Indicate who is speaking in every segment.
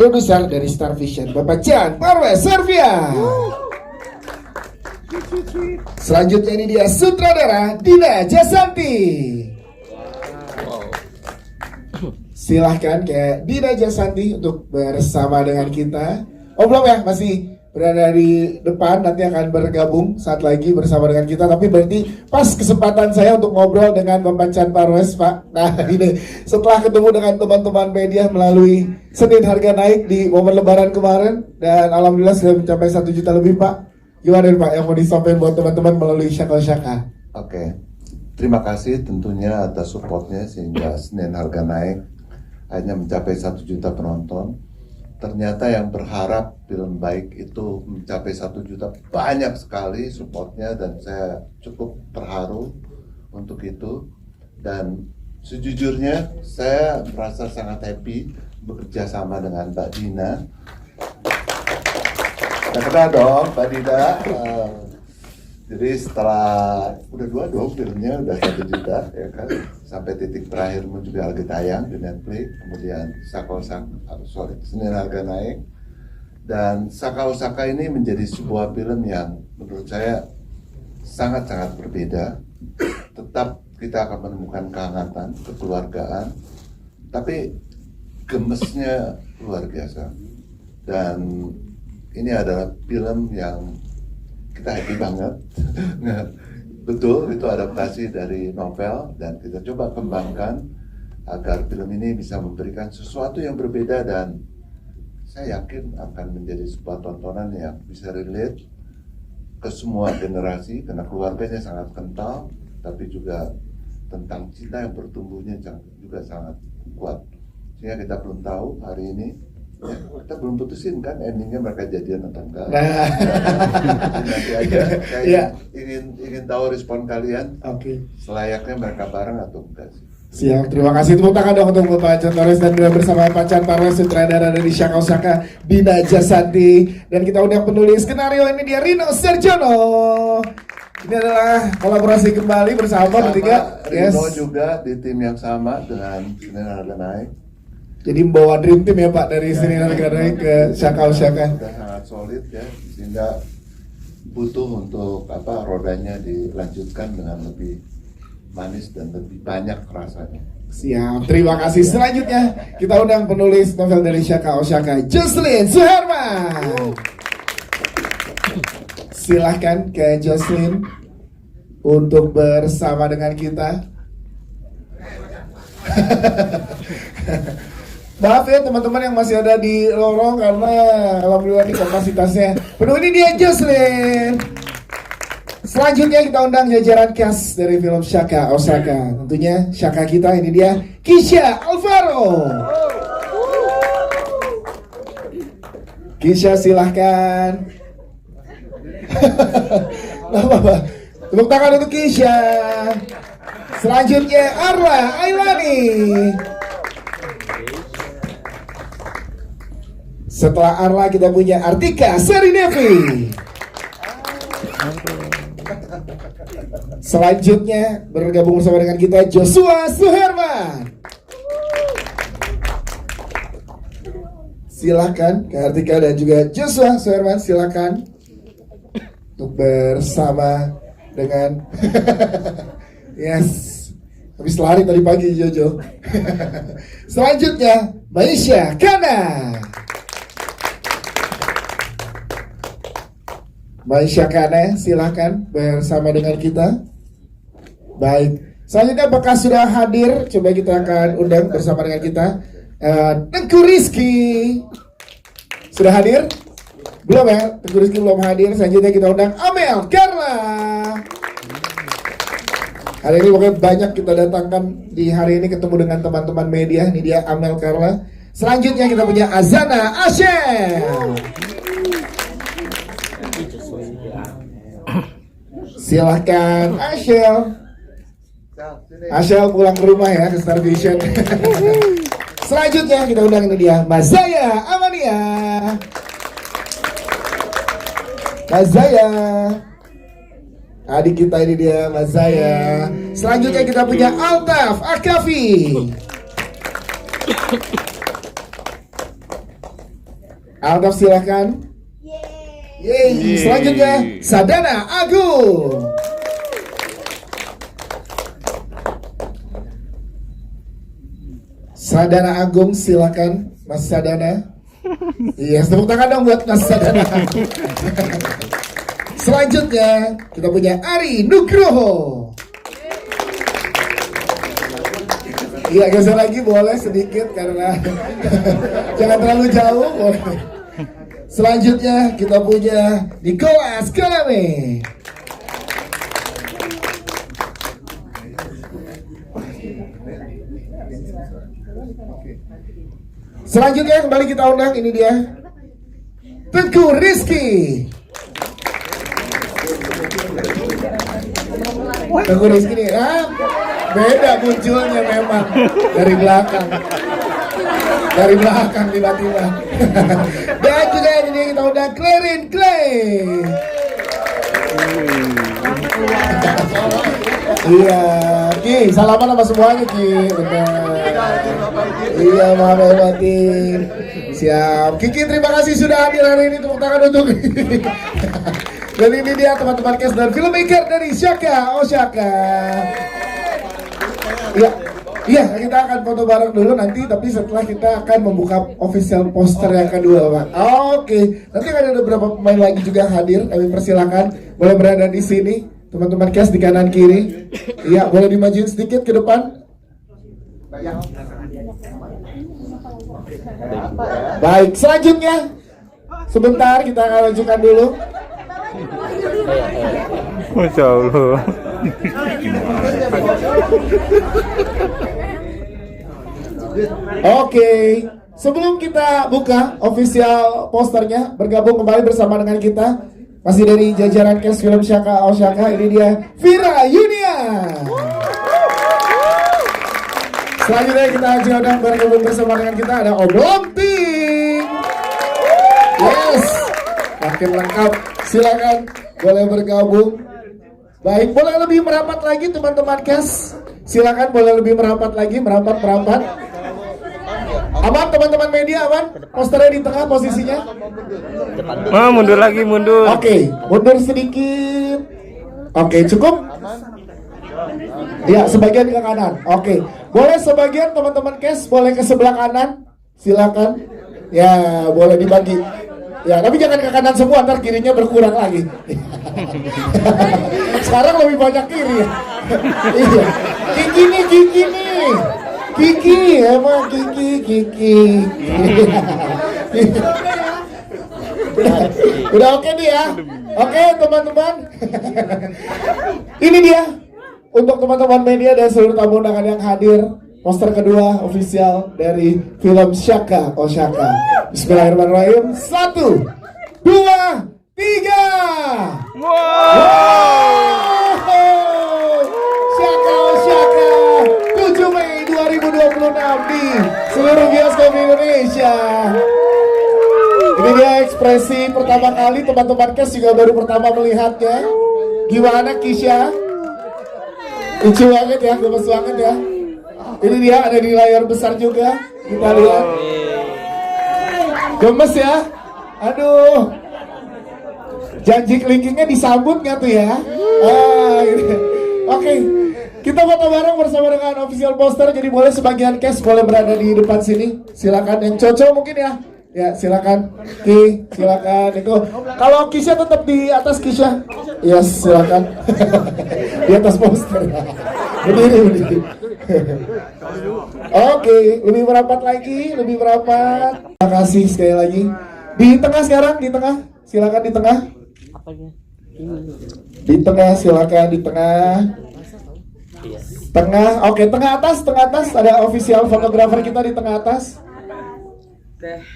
Speaker 1: produser dari Star Vision, Bapak Jan Parwes Servia. Selanjutnya ini dia sutradara Dina Jasanti. Silahkan ke Dina Jasanti untuk bersama dengan kita. Oh belum ya, masih berada di depan, nanti akan bergabung saat lagi bersama dengan kita. Tapi berarti pas kesempatan saya untuk ngobrol dengan Bapak Chan Parwes, Pak. Nah ini setelah ketemu dengan teman-teman media melalui Senin Harga Naik di momen lebaran kemarin, dan alhamdulillah sudah mencapai 1 juta lebih, Pak. Gimana nih Pak yang mau disampaikan buat teman-teman melalui Syaka?
Speaker 2: Oke, terima kasih tentunya atas supportnya sehingga Senin Harga Naik hanya mencapai 1 juta penonton. Ternyata yang berharap film baik itu mencapai 1 juta banyak sekali supportnya, dan saya cukup terharu untuk itu. Dan sejujurnya saya merasa sangat happy bekerja sama dengan Mbak Dina. Udah kenal dong Mbak Dina. Jadi setelah udah 2 dong filmnya udah 1 juta ya kan, sampai titik terakhirmu juga lagi tayang di Netflix, kemudian Senin Harga Naik, dan Saka Osaka ini menjadi sebuah film yang menurut saya sangat-sangat berbeda. Tetap kita akan menemukan kehangatan, kekeluargaan, tapi gemesnya luar biasa. Dan ini adalah film yang kita happy banget. Betul, itu adaptasi dari novel, dan kita coba kembangkan agar film ini bisa memberikan sesuatu yang berbeda, dan saya yakin akan menjadi sebuah tontonan yang bisa relate ke semua generasi, karena keluarganya sangat kental, tapi juga tentang cinta yang bertumbuhnya juga sangat kuat. Sehingga kita belum tahu hari ini, ya, kita belum putusin kan endingnya mereka jadian atau enggak. Nanti aja. Saya ingin tahu respon kalian.
Speaker 1: Oke.
Speaker 2: Selayaknya mereka bareng atau enggak sih?
Speaker 1: Siap, terima kasih. Tepuk tangan dong untuk Bapak Chan Parwes, dan bersama Pak Chan Parwes, sutradara dari Syaka Osaka, Dina Jasanti, dan kita undang penulis skenario ini dia Rino Serjono. Ini adalah kolaborasi kembali bersama bertiga.
Speaker 2: Rino juga di tim yang sama dengan Senin Harga Naik.
Speaker 1: Jadi membawa dream team ya Pak, dari Senin Harga Naik ke Syaka Osaka.
Speaker 2: Sudah sangat solid ya, sehingga butuh untuk rodanya dilanjutkan dengan lebih manis dan lebih banyak rasanya.
Speaker 1: Siap, terima kasih. Selanjutnya kita undang penulis novel dari Syaka Osaka, Jocelyn Suherman. Silahkan ke Jocelyn untuk bersama dengan kita. Maaf ya teman-teman yang masih ada di lorong, karena alhamdulillah ini kapasitasnya penuh. Ini dia Jocelyn. Selanjutnya kita undang jajaran cast dari film Syaka Osaka. Tentunya Syaka kita, ini dia Kisha Alvaro. Kisha silahkan. Tepuk tangan untuk Kisha. Selanjutnya Arla Ailani. Setelah Arla kita punya Artika Serinevi. Selanjutnya bergabung bersama dengan kita Joshua Suherman. Silakan Kak Artika dan juga Joshua Suherman, silakan untuk bersama dengan yes, habis lari tadi pagi Jojo. Selanjutnya Maisha Kana. Maisha Kana, silakan bersama dengan kita. Baik, selanjutnya apakah sudah hadir? Coba kita akan undang bersama dengan kita Tengku Rizky. Sudah hadir? Belum ya? Tengku Rizky belum hadir. Selanjutnya kita undang Amel Carla. Hari ini pokoknya banyak kita datangkan di hari ini, ketemu dengan teman-teman media. Ini dia Amel Carla. Selanjutnya kita punya Azana Ashel. Silahkan Ashel. Ashel pulang ke rumah ya, ke Star Vision. Selanjutnya kita undang ini dia Mazaya Amania. Mazaya, adik kita ini dia Mazaya. Selanjutnya kita punya Altaf Akafi. Aldaf silakan. Yeay. Selanjutnya Sadana Agung. Sadana Agung silakan Mas Sadana. Iya, tepuk tangan dong buat Mas Sadana. Selanjutnya kita punya Ari Nugroho. Iya, geser lagi boleh sedikit karena jangan terlalu jauh. Boleh. Selanjutnya kita punya Nicholas Kalame. Selanjutnya kembali kita undang, ini dia Teguh Rizky. Teguh Rizky nih, beda munculnya memang dari belakang. Dari belakang tiba-tiba. Dan juga ini kita udah Clarin Clay. Iya, Ki, salaman sama semuanya Ki, benar. Iya, maaf batin. Siap. Kiki, terima kasih sudah hadir hari ini, tepuk tangan untuk. Dan ini dia teman-teman cast dan filmmaker dari Shaka Osaka. Iya, kita akan foto bareng dulu nanti, tapi setelah kita akan membuka official poster yang kedua, Pak. Oke. Nanti akan ada beberapa pemain lagi juga hadir. Kami persilakan boleh berada di sini, teman-teman cast di kanan kiri. Iya, boleh dimajuin sedikit ke depan. Baik, selanjutnya sebentar kita akan lanjutkan dulu.
Speaker 3: Masya Allah.
Speaker 1: Oke, sebelum kita buka official posternya, bergabung kembali bersama dengan kita masih dari jajaran cast film Shaka Osaka. Ini dia Vira Yunia. Selanjutnya kita akan bergabung bersama dengan kita ada Om Lonting. Yes, makin lengkap. Silakan boleh bergabung. Baik, boleh lebih merapat lagi teman-teman cast. Silakan boleh lebih merapat lagi, merapat. Aman teman-teman media, aman? Posternya di tengah posisinya.
Speaker 3: Mundur lagi, mundur.
Speaker 1: Oke, mundur sedikit. Oke, cukup. Ya, sebagian ke kanan. Oke, boleh sebagian teman-teman cast boleh ke sebelah kanan. Silakan. Ya, boleh dibagi. Ya, tapi jangan ke kanan semua, ntar kirinya berkurang lagi. Sekarang lebih banyak kiri. Iya. Kiki nih. Kiki, emang Kiki. Udah oke nih ya. Oke, teman-teman. Ini dia untuk teman-teman media dan seluruh tamu undangan yang hadir. Poster kedua official dari film Shaka Osaka. Bismillahirrahmanirrahim. 1, 2, 3. Wow. Shaka Osaka 7 Mei 2026 di seluruh bioskop Indonesia. Ini dia ekspresi pertama kali, teman-teman cast juga baru pertama melihatnya. Gimana Kisha? Lucu banget ya, gemes banget ya. Ini dia ada di layar besar juga. Kita lihat. Gemes ya. Aduh. Janji kelingkingnya disambut nggak tuh ya? Oke. Kita foto bareng bersama dengan official poster. Jadi boleh sebagian cast boleh berada di depan sini. Silakan yang cocok mungkin ya. Ya silakan. Ki, silakan. Itu. Kalau Kisha tetap di atas Kisha. Yes, silakan. Di atas poster. Berdiri. Oke, lebih merapat lagi, lebih merapat. Terima kasih sekali lagi. Di tengah sekarang, di tengah. Silakan di tengah. Di tengah, silakan di tengah. Tengah, oke, tengah atas ada official fotografer kita di tengah atas.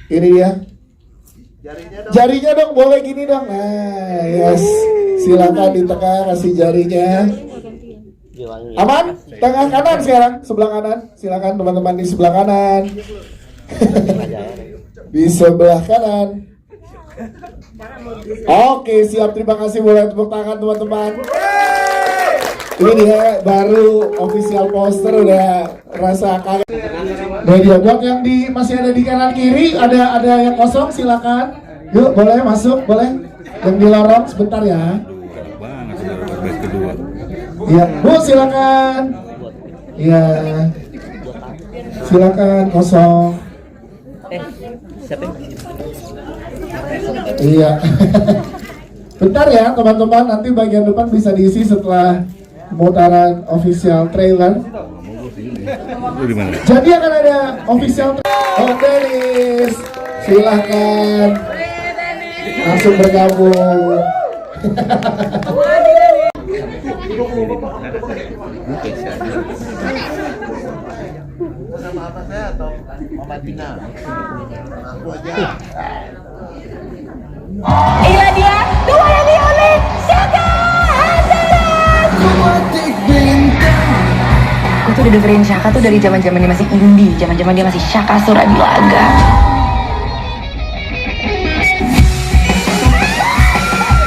Speaker 1: Ini dia. Jarinya dong, boleh gini dong. Nah, yes. Silakan di tengah kasih jarinya. Aman? Tengah kanan sekarang, sebelah kanan. Silakan teman-teman di sebelah kanan. Di sebelah kanan. Oke, siap. Terima kasih, boleh tepuk tangan teman-teman. Ini dia baru official poster, udah rasa kangen. Media blog yang masih ada di kanan kiri, ada yang kosong, silakan. Yuk, boleh masuk, boleh. Yang di lorong sebentar ya. Iya, Bu silakan. Iya. Silakan kosong. Iya. Bentar ya teman-teman, nanti bagian depan bisa diisi setelah pemutaran official trailer. Jadi akan ada official trailer. Oh Dennis, silahkan langsung bergabung.
Speaker 2: Sama apa saya atau Mama Dina? Aku aja.
Speaker 4: Inilah dia, the one and the only Syaka Aku tuh udah dengerin Syaka tuh dari zaman dia masih indie, zaman dia masih Syaka Suradilaga.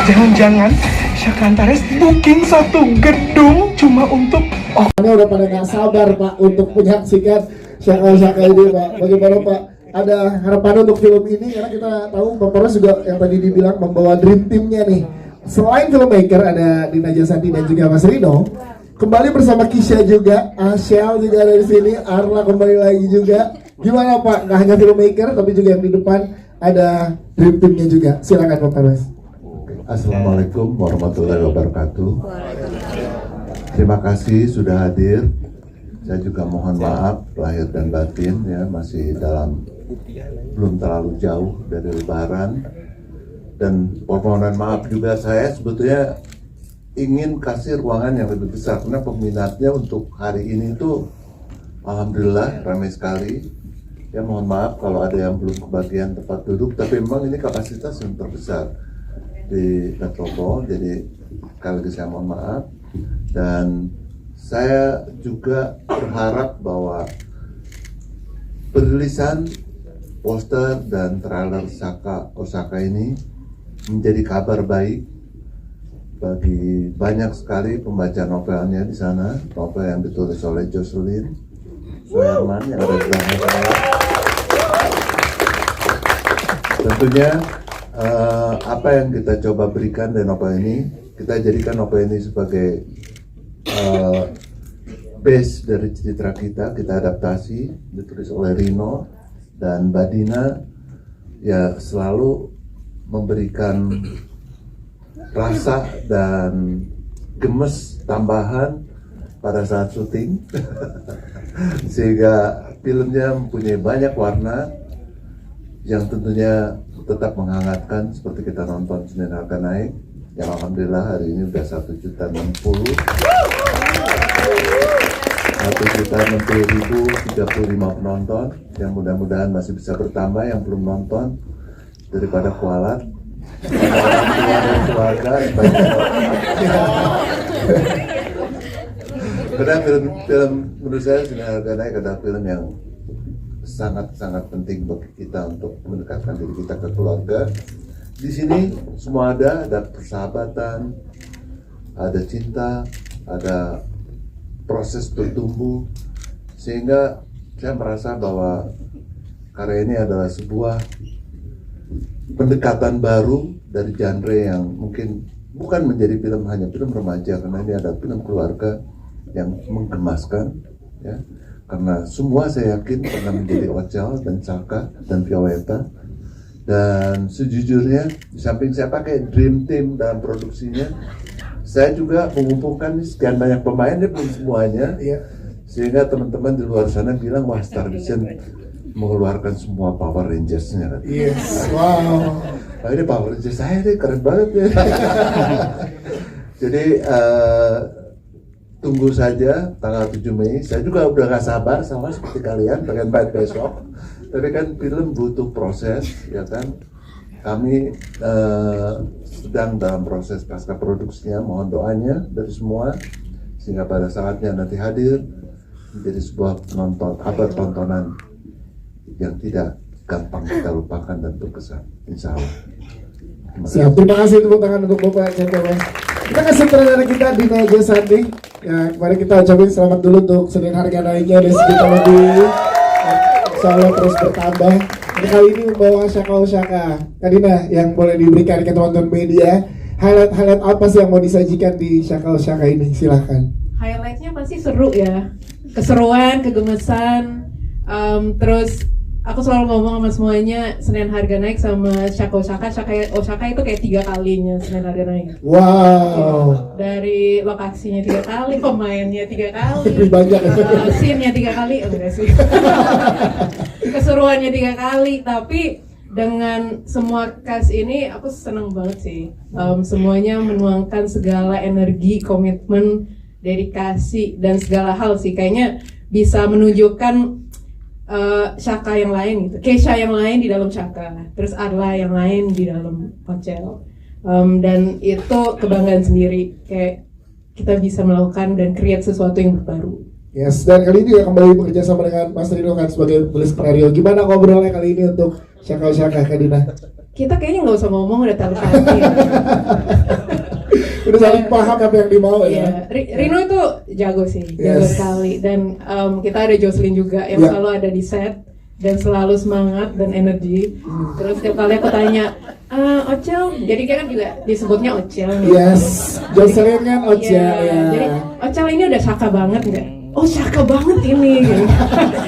Speaker 5: Jangan-jangan Syaka Antares booking satu gedung cuma untuk
Speaker 1: Ini udah pada nggak sabar Pak untuk menyaksikan Syaka ini Pak. Bagaimana Pak? Ada harapan untuk film ini karena kita tahu Pak Polres juga yang tadi dibilang membawa dream teamnya nih. Selain filmmaker ada Dina Jasanti dan juga Mas Rino. Kembali bersama Kisha juga, Ashel juga ada di sini, Arla kembali lagi juga. Gimana Pak? Nggak hanya filmmaker tapi juga yang di depan ada dream teamnya juga. Silakan Pak Polres.
Speaker 2: Assalamualaikum warahmatullahi wabarakatuh. Terima kasih sudah hadir. Saya juga mohon maaf lahir dan batin ya, masih belum terlalu jauh dari Lebaran. Dan permohonan maaf juga, saya sebetulnya ingin kasih ruangan yang lebih besar karena peminatnya untuk hari ini tuh alhamdulillah ramai sekali. Ya mohon maaf kalau ada yang belum kebagian tempat duduk, tapi memang ini kapasitas yang terbesar di Metropol, jadi sekali lagi saya mohon maaf. Dan saya juga berharap bahwa perilisan poster dan trailer Syaka Osaka ini menjadi kabar baik bagi banyak sekali pembaca novelnya di sana, novel yang ditulis oleh Jocelyn Suherman yang ada di belakang saya. Tentunya apa yang kita coba berikan dari novel ini, kita jadikan novel ini sebagai base dari cerita kita adaptasi, ditulis oleh Rino dan Mbak Dina, ya selalu memberikan rasa dan gemes tambahan pada saat syuting sehingga filmnya mempunyai banyak warna yang tentunya tetap menghangatkan seperti kita nonton Senin Harga Naik yang alhamdulillah hari ini udah 1.060.000 1.060.035 penonton yang mudah-mudahan masih bisa bertambah yang belum nonton daripada kualat keluarga karena film menurut saya Senin Harga Naik adalah film yang sangat-sangat penting bagi kita untuk mendekatkan diri kita ke keluarga. Di sini semua ada persahabatan, ada cinta, ada proses bertumbuh, sehingga saya merasa bahwa karya ini adalah sebuah pendekatan baru dari genre yang mungkin bukan menjadi film hanya film remaja, karena ini ada film keluarga yang menggemaskan, ya. Karena semua saya yakin pernah menjadi Ocel dan Syaka dan Violeta. Dan sejujurnya di samping saya pakai dream team dalam produksinya, saya juga mengumpulkan sekian banyak pemain, belum semuanya, sehingga teman-teman di luar sana bilang wah Star Vision mengeluarkan semua Power Rangers-nya.
Speaker 1: Yes, wow.
Speaker 2: Nah, ini Power Rangers saya deh keren banget ya. Jadi tunggu saja tanggal 7 Mei. Saya juga udah gak sabar sama seperti kalian pengen main besok. Tapi kan film butuh proses, ya kan. Kami sedang dalam proses pasca produksinya. Mohon doanya dari semua sehingga pada saatnya nanti hadir menjadi sebuah kabar tontonan yang tidak gampang kita lupakan dan berkesan. Insya Allah.
Speaker 1: Siap. Terima kasih tepuk tangan untuk Bapak Chandra. Kita ke sutradara kita Dina Jasandi. Ya, mari kita ucapin selamat dulu untuk Senin harga naiknya dari sejuta lebih. Insya Allah terus bertambah. Dan kali ini membawa Shaka Oshaka. Kak Dina, yang boleh diberikan ke teman-teman media, highlight apa sih yang mau disajikan di Shaka Oshaka ini? Silahkan.
Speaker 6: Highlightnya pasti seru ya, keseruan, kegemesan, terus aku selalu ngomong sama semuanya, Senin harga naik sama Shaka Oshaka itu kayak 3 kalinya Senin harga naik.
Speaker 1: Wow.
Speaker 6: Dari lokasinya 3 kali, pemainnya 3 kali,
Speaker 1: Lebih banyak.
Speaker 6: scene-nya 3 kali, enggak sih. Keseruannya 3 kali, tapi dengan semua cast ini aku seneng banget sih. Semuanya menuangkan segala energi, komitmen, dedikasi dan segala hal sih. Kayaknya bisa menunjukkan Shaka yang lain gitu, Keisha yang lain di dalam Shaka, terus Arla yang lain di dalam Ocel, dan itu kebanggaan sendiri, kayak kita bisa melakukan dan create sesuatu yang baru.
Speaker 1: Yes, dan kali ini juga kembali bekerja sama dengan Mas Rino kan sebagai penulis skenario. Gimana ngobrolnya kali ini untuk Shaka Oshaka, Kak Dina?
Speaker 6: Kita kayaknya nggak usah ngomong, udah telepati.
Speaker 1: Udah saling paham apa yang dimau ya.
Speaker 6: Rino itu jago sih, jago
Speaker 1: Yes.
Speaker 6: sekali. Dan kita ada Jocelyn juga yang
Speaker 1: Ya.
Speaker 6: selalu ada di set dan selalu semangat dan energi. Terus setiap kali aku tanya, Ocel, jadi kan juga disebutnya Ocel nih.
Speaker 1: Yes, Jocelyn kan Ocha
Speaker 6: Iya,
Speaker 1: ya.
Speaker 6: jadi Ocel ini udah Shaka banget nggak? Oh Shaka banget ini, gitu.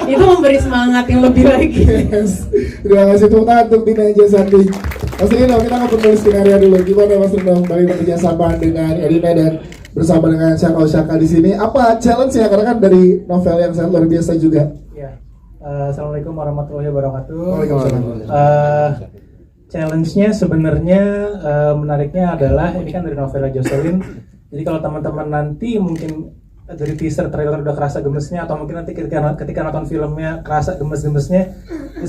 Speaker 6: Itu memberi semangat yang lebih lagi.
Speaker 1: Yes. Terima kasih tepuk tangan untuk Dina Jasandi. Mas Rino, kita akan penulis skenario dulu. Gimana Mas Rino kembali bekerja sama dengan Erina dan bersama dengan Shaka Oshaka di sini? Apa challenge ya? Karena kan dari novel yang sangat luar biasa juga.
Speaker 7: Ya, Assalamualaikum warahmatullahi wabarakatuh.
Speaker 1: Waalaikumsalam.
Speaker 7: Challenge-nya sebenarnya menariknya adalah ini kan dari novelnya Jocelyn. Jadi kalau teman-teman nanti mungkin dari teaser trailer udah kerasa gemesnya, atau mungkin nanti ketika nonton filmnya kerasa gemes-gemesnya,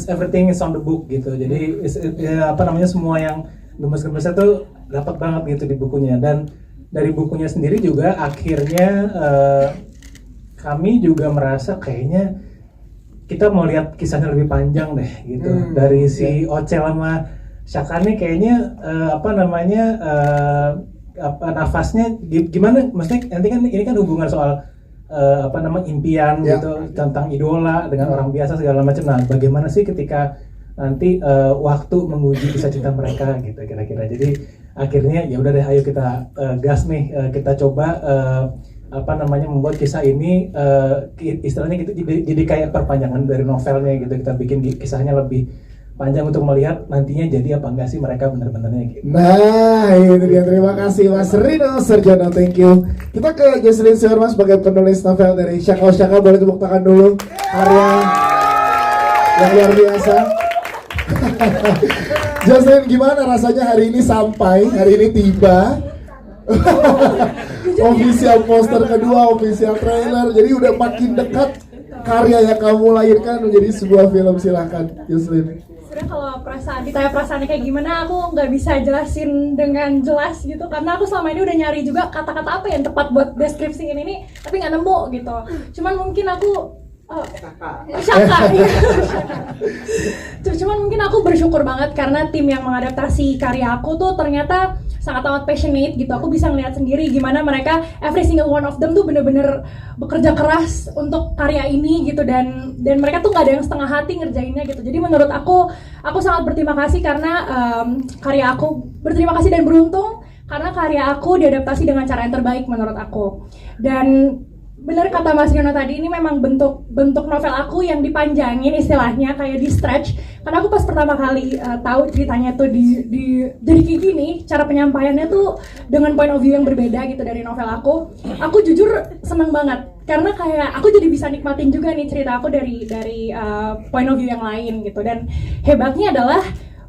Speaker 7: everything is on the book gitu. Jadi semua yang gemes-gemesnya tuh dapat banget gitu di bukunya. Dan dari bukunya sendiri juga akhirnya kami juga merasa kayaknya kita mau lihat kisahnya lebih panjang deh gitu. Dari si Ocel sama Shaka nih kayaknya nafasnya gimana, maksudnya nanti kan ini kan hubungan soal impian gitu, tentang idola dengan orang biasa segala macam. Nah, bagaimana sih ketika nanti waktu menguji kisah cinta mereka gitu kira-kira. Jadi akhirnya ya udah deh, ayo kita gas nih, kita coba membuat kisah ini istilahnya gitu, jadi kayak perpanjangan dari novelnya gitu. Kita bikin kisahnya lebih panjang untuk melihat nantinya jadi apa enggak sih mereka benar-benarnya gitu.
Speaker 1: Nah, itu dia. Terima kasih Mas Rino Serjono, thank you. Kita ke Jocelyn Siorma sebagai penulis novel dari Shaka Oshaka. Boleh tepuk tangan dulu. Karya yang luar biasa. Jocelyn, gimana rasanya hari ini tiba? Official poster kedua, official trailer. Jadi udah makin dekat karya yang kamu lahirkan menjadi sebuah film. Silahkan Jocelyn.
Speaker 8: Sebenarnya kalau ditanya perasaannya kayak gimana, aku nggak bisa jelasin dengan jelas gitu, karena aku selama ini udah nyari juga kata-kata apa yang tepat buat deskripsi ini tapi nggak nemu gitu. Cuman mungkin aku Shaka. Cuman mungkin aku bersyukur banget karena tim yang mengadaptasi karya aku tuh ternyata sangat amat passionate gitu. Aku bisa ngeliat sendiri gimana mereka every single one of them tuh bener-bener bekerja keras untuk karya ini gitu, dan mereka tuh nggak ada yang setengah hati ngerjainnya gitu. Jadi menurut aku sangat berterima kasih karena berterima kasih dan beruntung karena karya aku diadaptasi dengan cara yang terbaik menurut aku. Dan bener kata Mas Rino tadi, ini memang bentuk novel aku yang dipanjangin istilahnya, kayak di stretch. Karena aku pas pertama kali tahu ceritanya tuh jadi kayak gini, cara penyampaiannya tuh dengan point of view yang berbeda gitu dari novel aku jujur seneng banget. Karena kayak aku jadi bisa nikmatin juga nih cerita aku dari point of view yang lain gitu. Dan hebatnya adalah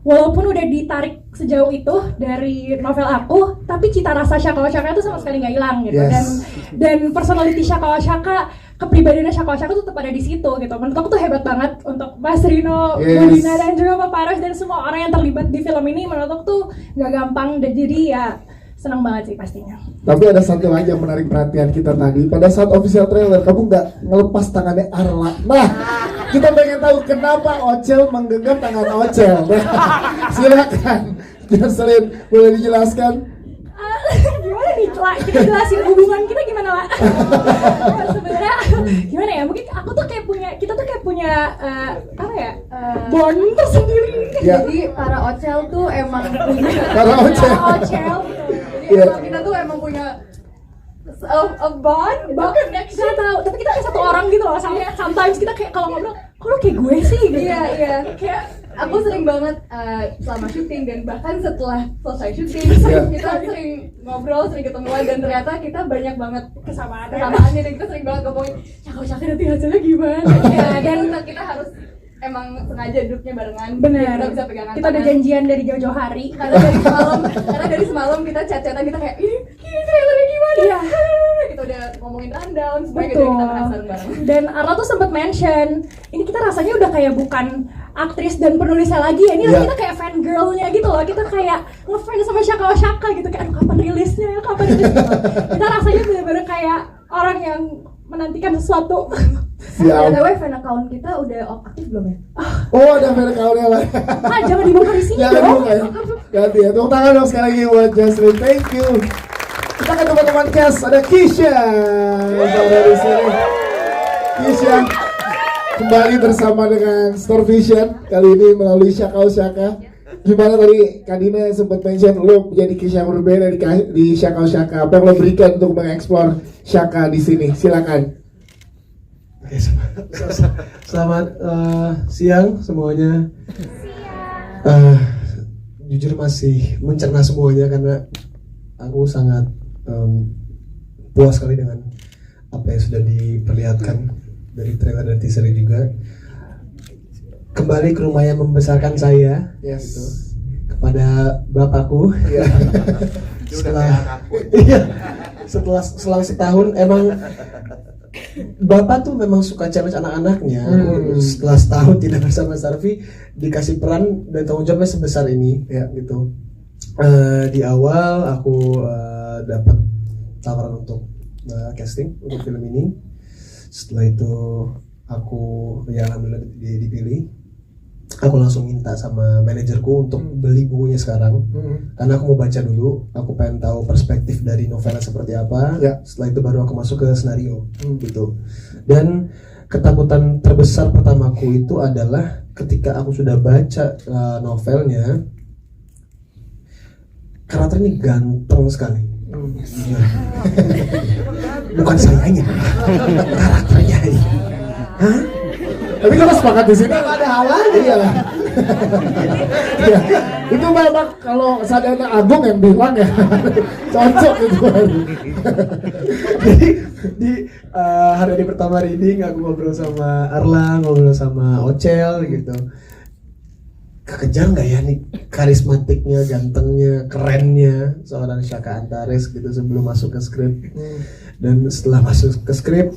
Speaker 8: walaupun udah ditarik sejauh itu dari novel aku, tapi cita rasa Shaka Oshaka itu sama sekali nggak hilang gitu.
Speaker 1: Yes.
Speaker 8: Dan personality Shaka Oshaka, kepribadiannya Shaka Oshaka tuh tetap ada di situ gitu. Menurut aku tuh hebat banget untuk Mas Rino,
Speaker 1: Yes.
Speaker 8: Budina, dan juga Pak Paras dan semua orang yang terlibat di film ini. Menurut aku tuh nggak gampang, dan jadi ya senang banget sih pastinya.
Speaker 1: Tapi ada satu lagi yang menarik perhatian kita tadi. Pada saat official trailer, kamu nggak ngelepas tangannya Arla. Nah, kita pengen tahu kenapa Ocel menggenggam tangan Ocel. Nah, silakan, Jocelyn, boleh dijelaskan?
Speaker 8: Gimana nih lah kita jelasin hubungan kita gimana lah. Sebenarnya gimana ya, mungkin kita tuh kayak punya apa ya, bond tersendiri.
Speaker 6: Jadi para Ocel tuh emang punya
Speaker 1: Para Ocel.
Speaker 8: Ocel gitu.
Speaker 6: Jadi emang kita tuh emang punya a bond, bahkan next
Speaker 8: Gak tau, tapi kita kayak satu orang gitu loh. Sometimes kita kayak kalau ngobrol, kok lu kayak gue sih gitu.
Speaker 6: Iya. Kayak aku sering banget selama syuting dan bahkan setelah selesai syuting kita sering ngobrol, sering ketemuan dan ternyata kita banyak banget kesamaannya dan kita sering banget ngomongin cakep-cakep nanti hasilnya gimana. Dan kita harus emang sengaja duduknya barengan.
Speaker 8: Bener.
Speaker 6: Kita bisa pegangan.
Speaker 8: Kita udah janjian dari jauh-jauh hari.
Speaker 6: Karena dari semalam kita chat-chatan kita kayak ini trailernya gimana?
Speaker 8: Iya.
Speaker 6: Kita udah ngomongin rundown supaya
Speaker 8: Betul.
Speaker 6: kita penasaran bareng.
Speaker 8: Dan Arla tuh sempat mention, ini kita rasanya udah kayak bukan aktris dan penulisnya lagi ya. Ini kita kayak fan girlnya gitu loh. Kita kayak ngefans sama Shaka gitu, kayak aduh kapan rilisnya ya, kapan rilis gitu. Kita rasanya bener-bener kayak orang yang menantikan sesuatu.
Speaker 1: Siap.
Speaker 6: BTW fan account kita udah aktif belum ya?
Speaker 1: Oh, ada fan account-nya lah.
Speaker 8: Jangan dibongkar di sini
Speaker 1: Jangan
Speaker 8: dong.
Speaker 1: dong ya. Ganti ya. Tepuk tangan dong sekali lagi buat Jasmine. Thank you. Kita ke teman-teman cast, ada Kisha yang dari sini. Kisha kembali bersama dengan Store Vision kali ini melalui Shaka. Gimana tadi Kadina sempat mention lo jadi Kisha yang berbeda di Shaka. Apa yang lo berikan untuk mengeksplor Shaka di sini? Silakan.
Speaker 9: Oke, selamat siang semuanya. Jujur masih mencerna semuanya karena aku sangat puas sekali dengan apa yang sudah diperlihatkan dari trailer dan teaser juga. Kembali ke rumah yang membesarkan saya,
Speaker 1: Yes.
Speaker 9: gitu, kepada bapakku.
Speaker 1: Iya.
Speaker 9: setelah setahun emang bapak tuh memang suka challenge anak-anaknya. Setelah setahun tidak bersama Sarvi, dikasih peran dan tanggung jawabnya sebesar ini, gitu. Di awal aku dapat tawaran untuk casting untuk film ini. Setelah itu aku alhamdulillah dipilih. Aku langsung minta sama manajerku untuk beli bukunya sekarang, karena aku mau baca dulu. Aku pengen tahu perspektif dari novelnya seperti apa. Setelah itu baru aku masuk ke skenario, gitu. Dan ketakutan terbesar pertamaku itu adalah ketika aku sudah baca novelnya, karakter ini ganteng sekali. Bukan sayanya, karakternya ini. Hah?
Speaker 1: Tapi kalau sepakat di sini nggak ada halannya. Iya. Itu memang kalau Sadana Agung yang bilang ya cocok itu.
Speaker 9: Jadi di hari pertama reading aku ngobrol sama Arla, ngobrol sama Ocel gitu. Kekejar nggak ya nih karismatiknya, gantengnya, kerennya seorang Shaka Antares gitu sebelum masuk ke skrip. Dan setelah masuk ke skrip,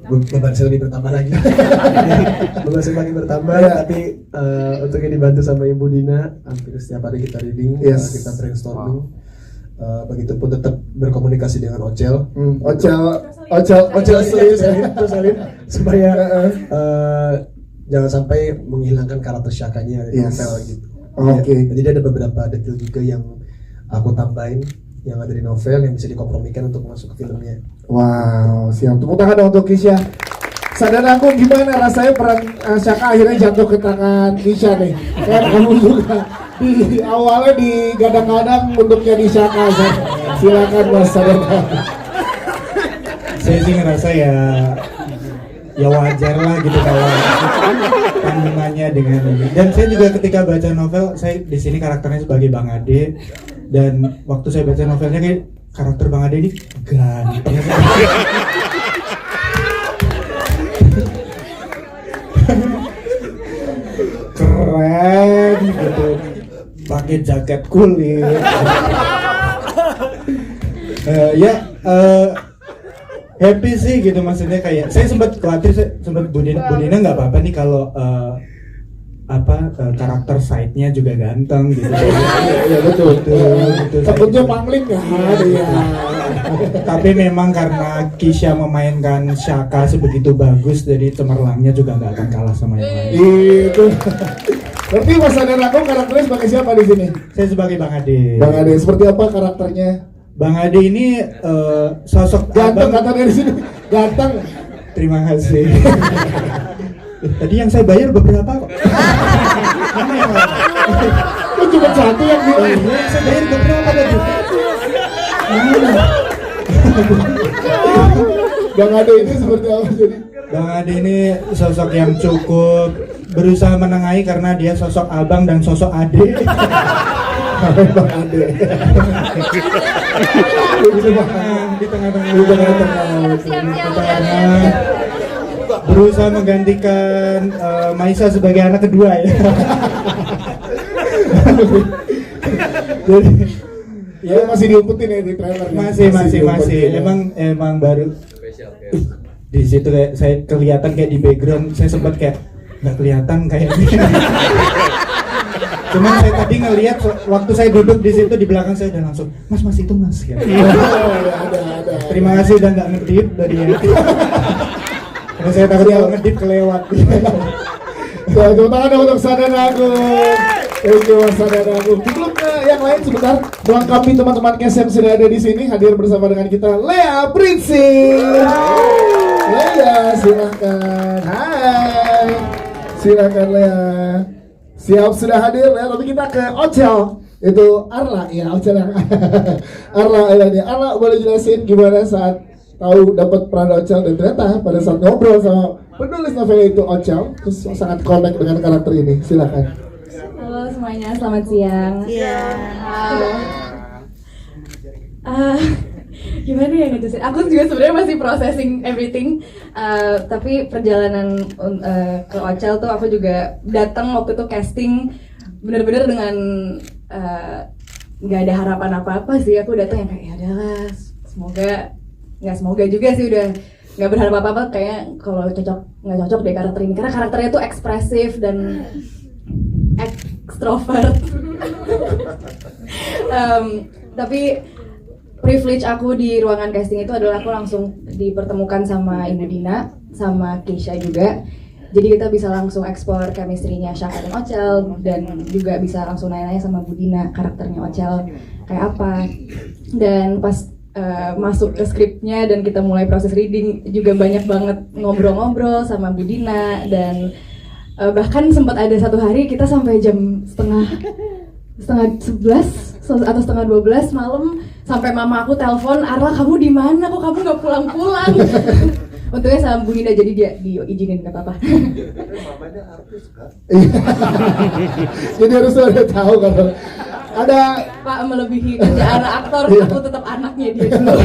Speaker 9: beban saya lebih bertambah lagi. Beban saya makin bertambah, tapi untungnya dibantu sama Ibu Dina. Hampir setiap hari kita reading, kita brainstorming. Begitupun tetap berkomunikasi dengan Ocel. Ocel Selin supaya jangan sampai menghilangkan karakter Shakanya dari novel gitu. Jadi ada beberapa detail juga yang aku tambahin yang ada di novel yang bisa dikompromikan untuk masuk ke filmnya.
Speaker 1: Wow, siap. Tepuk tangan dong untuk Kisha. Sadana aku gimana rasanya peran Shaka akhirnya jatuh ke tangan Kisha nih? Kan kamu juga di awalnya digadang-gadang untuk jadi Shaka. Silakan Mas Sadana.
Speaker 7: Saya sih ngerasa ya wajar lah gitu kalau tandingannya dengan ini. Dan saya juga ketika baca novel, saya di sini karakternya sebagai Bang Ade, dan waktu saya baca novelnya kayak karakter Bang Ade ini ganteng. Keren gitu, pakai jaket kulit. Happy sih gitu, maksudnya kayak saya sempat khawatir, Budina nggak apa-apa nih kalau karakter side-nya juga ganteng gitu.
Speaker 1: Iya betul. Sebutnya pangling kan. Iya.
Speaker 7: Tapi memang karena Kisha memainkan Shaka sebegitu bagus, jadi cemerlangnya juga nggak akan kalah sama yang lain.
Speaker 1: Itu. Berarti Mas Sadar Agung karakternya sebagai siapa di sini?
Speaker 5: Saya sebagai Bang Ade.
Speaker 1: Bang Ade, seperti apa karakternya?
Speaker 5: Bang Ade ini sosok
Speaker 1: Ganteng
Speaker 5: abang.
Speaker 1: kata dari sini. Ganteng.
Speaker 5: Terima kasih. Tadi yang saya bayar beberapa kok. Mana yang lain?
Speaker 1: Kok cuma satu yang
Speaker 5: Oh,
Speaker 1: bilang?
Speaker 5: iya, saya bayar beberapa tadi.
Speaker 1: Bang Ade ini seperti apa jadi?
Speaker 5: Bang Ade ini sosok yang cukup berusaha menengahi karena dia sosok abang dan sosok ade.
Speaker 1: Bang Ade.
Speaker 5: Di tengah-tengah. Berusaha menggantikan Maisa sebagai anak kedua ya. Jadi
Speaker 1: Ya masih diumpetin ya di trailer.
Speaker 5: masih. Emang baru. Di situ kayak saya kelihatan kayak di background saya sempat kayak nggak kelihatan kayak cuman saya tadi ngelihat waktu saya duduk di situ di belakang saya udah langsung mas itu mas ya.
Speaker 1: Ada.
Speaker 5: Terima kasih udah nggak ngedip tadi ya. Karena saya takut kalau ngedip kelewat.
Speaker 1: Tepuk tangan untuk Sadar Agung. Thank you Mas Sadar Agung. Sebelum ke yang lain sebentar melengkapi teman-teman KES yang sudah ada di sini, hadir bersama dengan kita Lea Prinsip. Lea, silahkan. Hai. Silahkan Lea. Siap sudah hadir Lea, tapi kita ke Ocel. Itu Arla ya, Ocel yang Arla ini. Arla boleh jelasin gimana saat tahu dapat peran Ocel dan ternyata pada saat ngobrol sama penulis novel itu Ocel terus sangat connect dengan karakter ini. Silakan.
Speaker 8: Halo semuanya, selamat siang.
Speaker 10: Iya.
Speaker 8: Gimana ya ngejelasin? Aku juga sebenarnya masih processing everything. Tapi perjalanan ke Ocel tuh aku juga datang waktu itu casting bener-bener dengan nggak ada harapan apa-apa sih. Aku datang yang kayak ya udahlah, semoga juga sih, udah nggak berharap apa-apa. Kayak kalau nggak cocok deh karakter ini karena karakternya tuh ekspresif dan ekstrovert. Tapi privilege aku di ruangan casting itu adalah aku langsung dipertemukan sama Ibu Dina sama Keisha juga. Jadi kita bisa langsung explore chemistry-nya Syaka dan Ocel, dan juga bisa langsung nanya-nanya sama Bu Dina karakternya Ocel kayak apa. Dan pas masuk ke skripnya dan kita mulai proses reading juga banyak banget ngobrol-ngobrol sama Bu Dina, dan bahkan sempat ada satu hari kita sampai jam setengah 11 atau setengah 12 malam sampai mama aku telepon, Arla kamu di mana, kok kamu nggak pulang-pulang? Untungnya sama Bu Nida jadi dia diizinin nggak apa-apa.
Speaker 2: Mamanya artis kan?
Speaker 1: Jadi harus ada tahu kalau ada
Speaker 8: Pak melebihi kerjaan aktor, aku tetap anaknya dia dulu.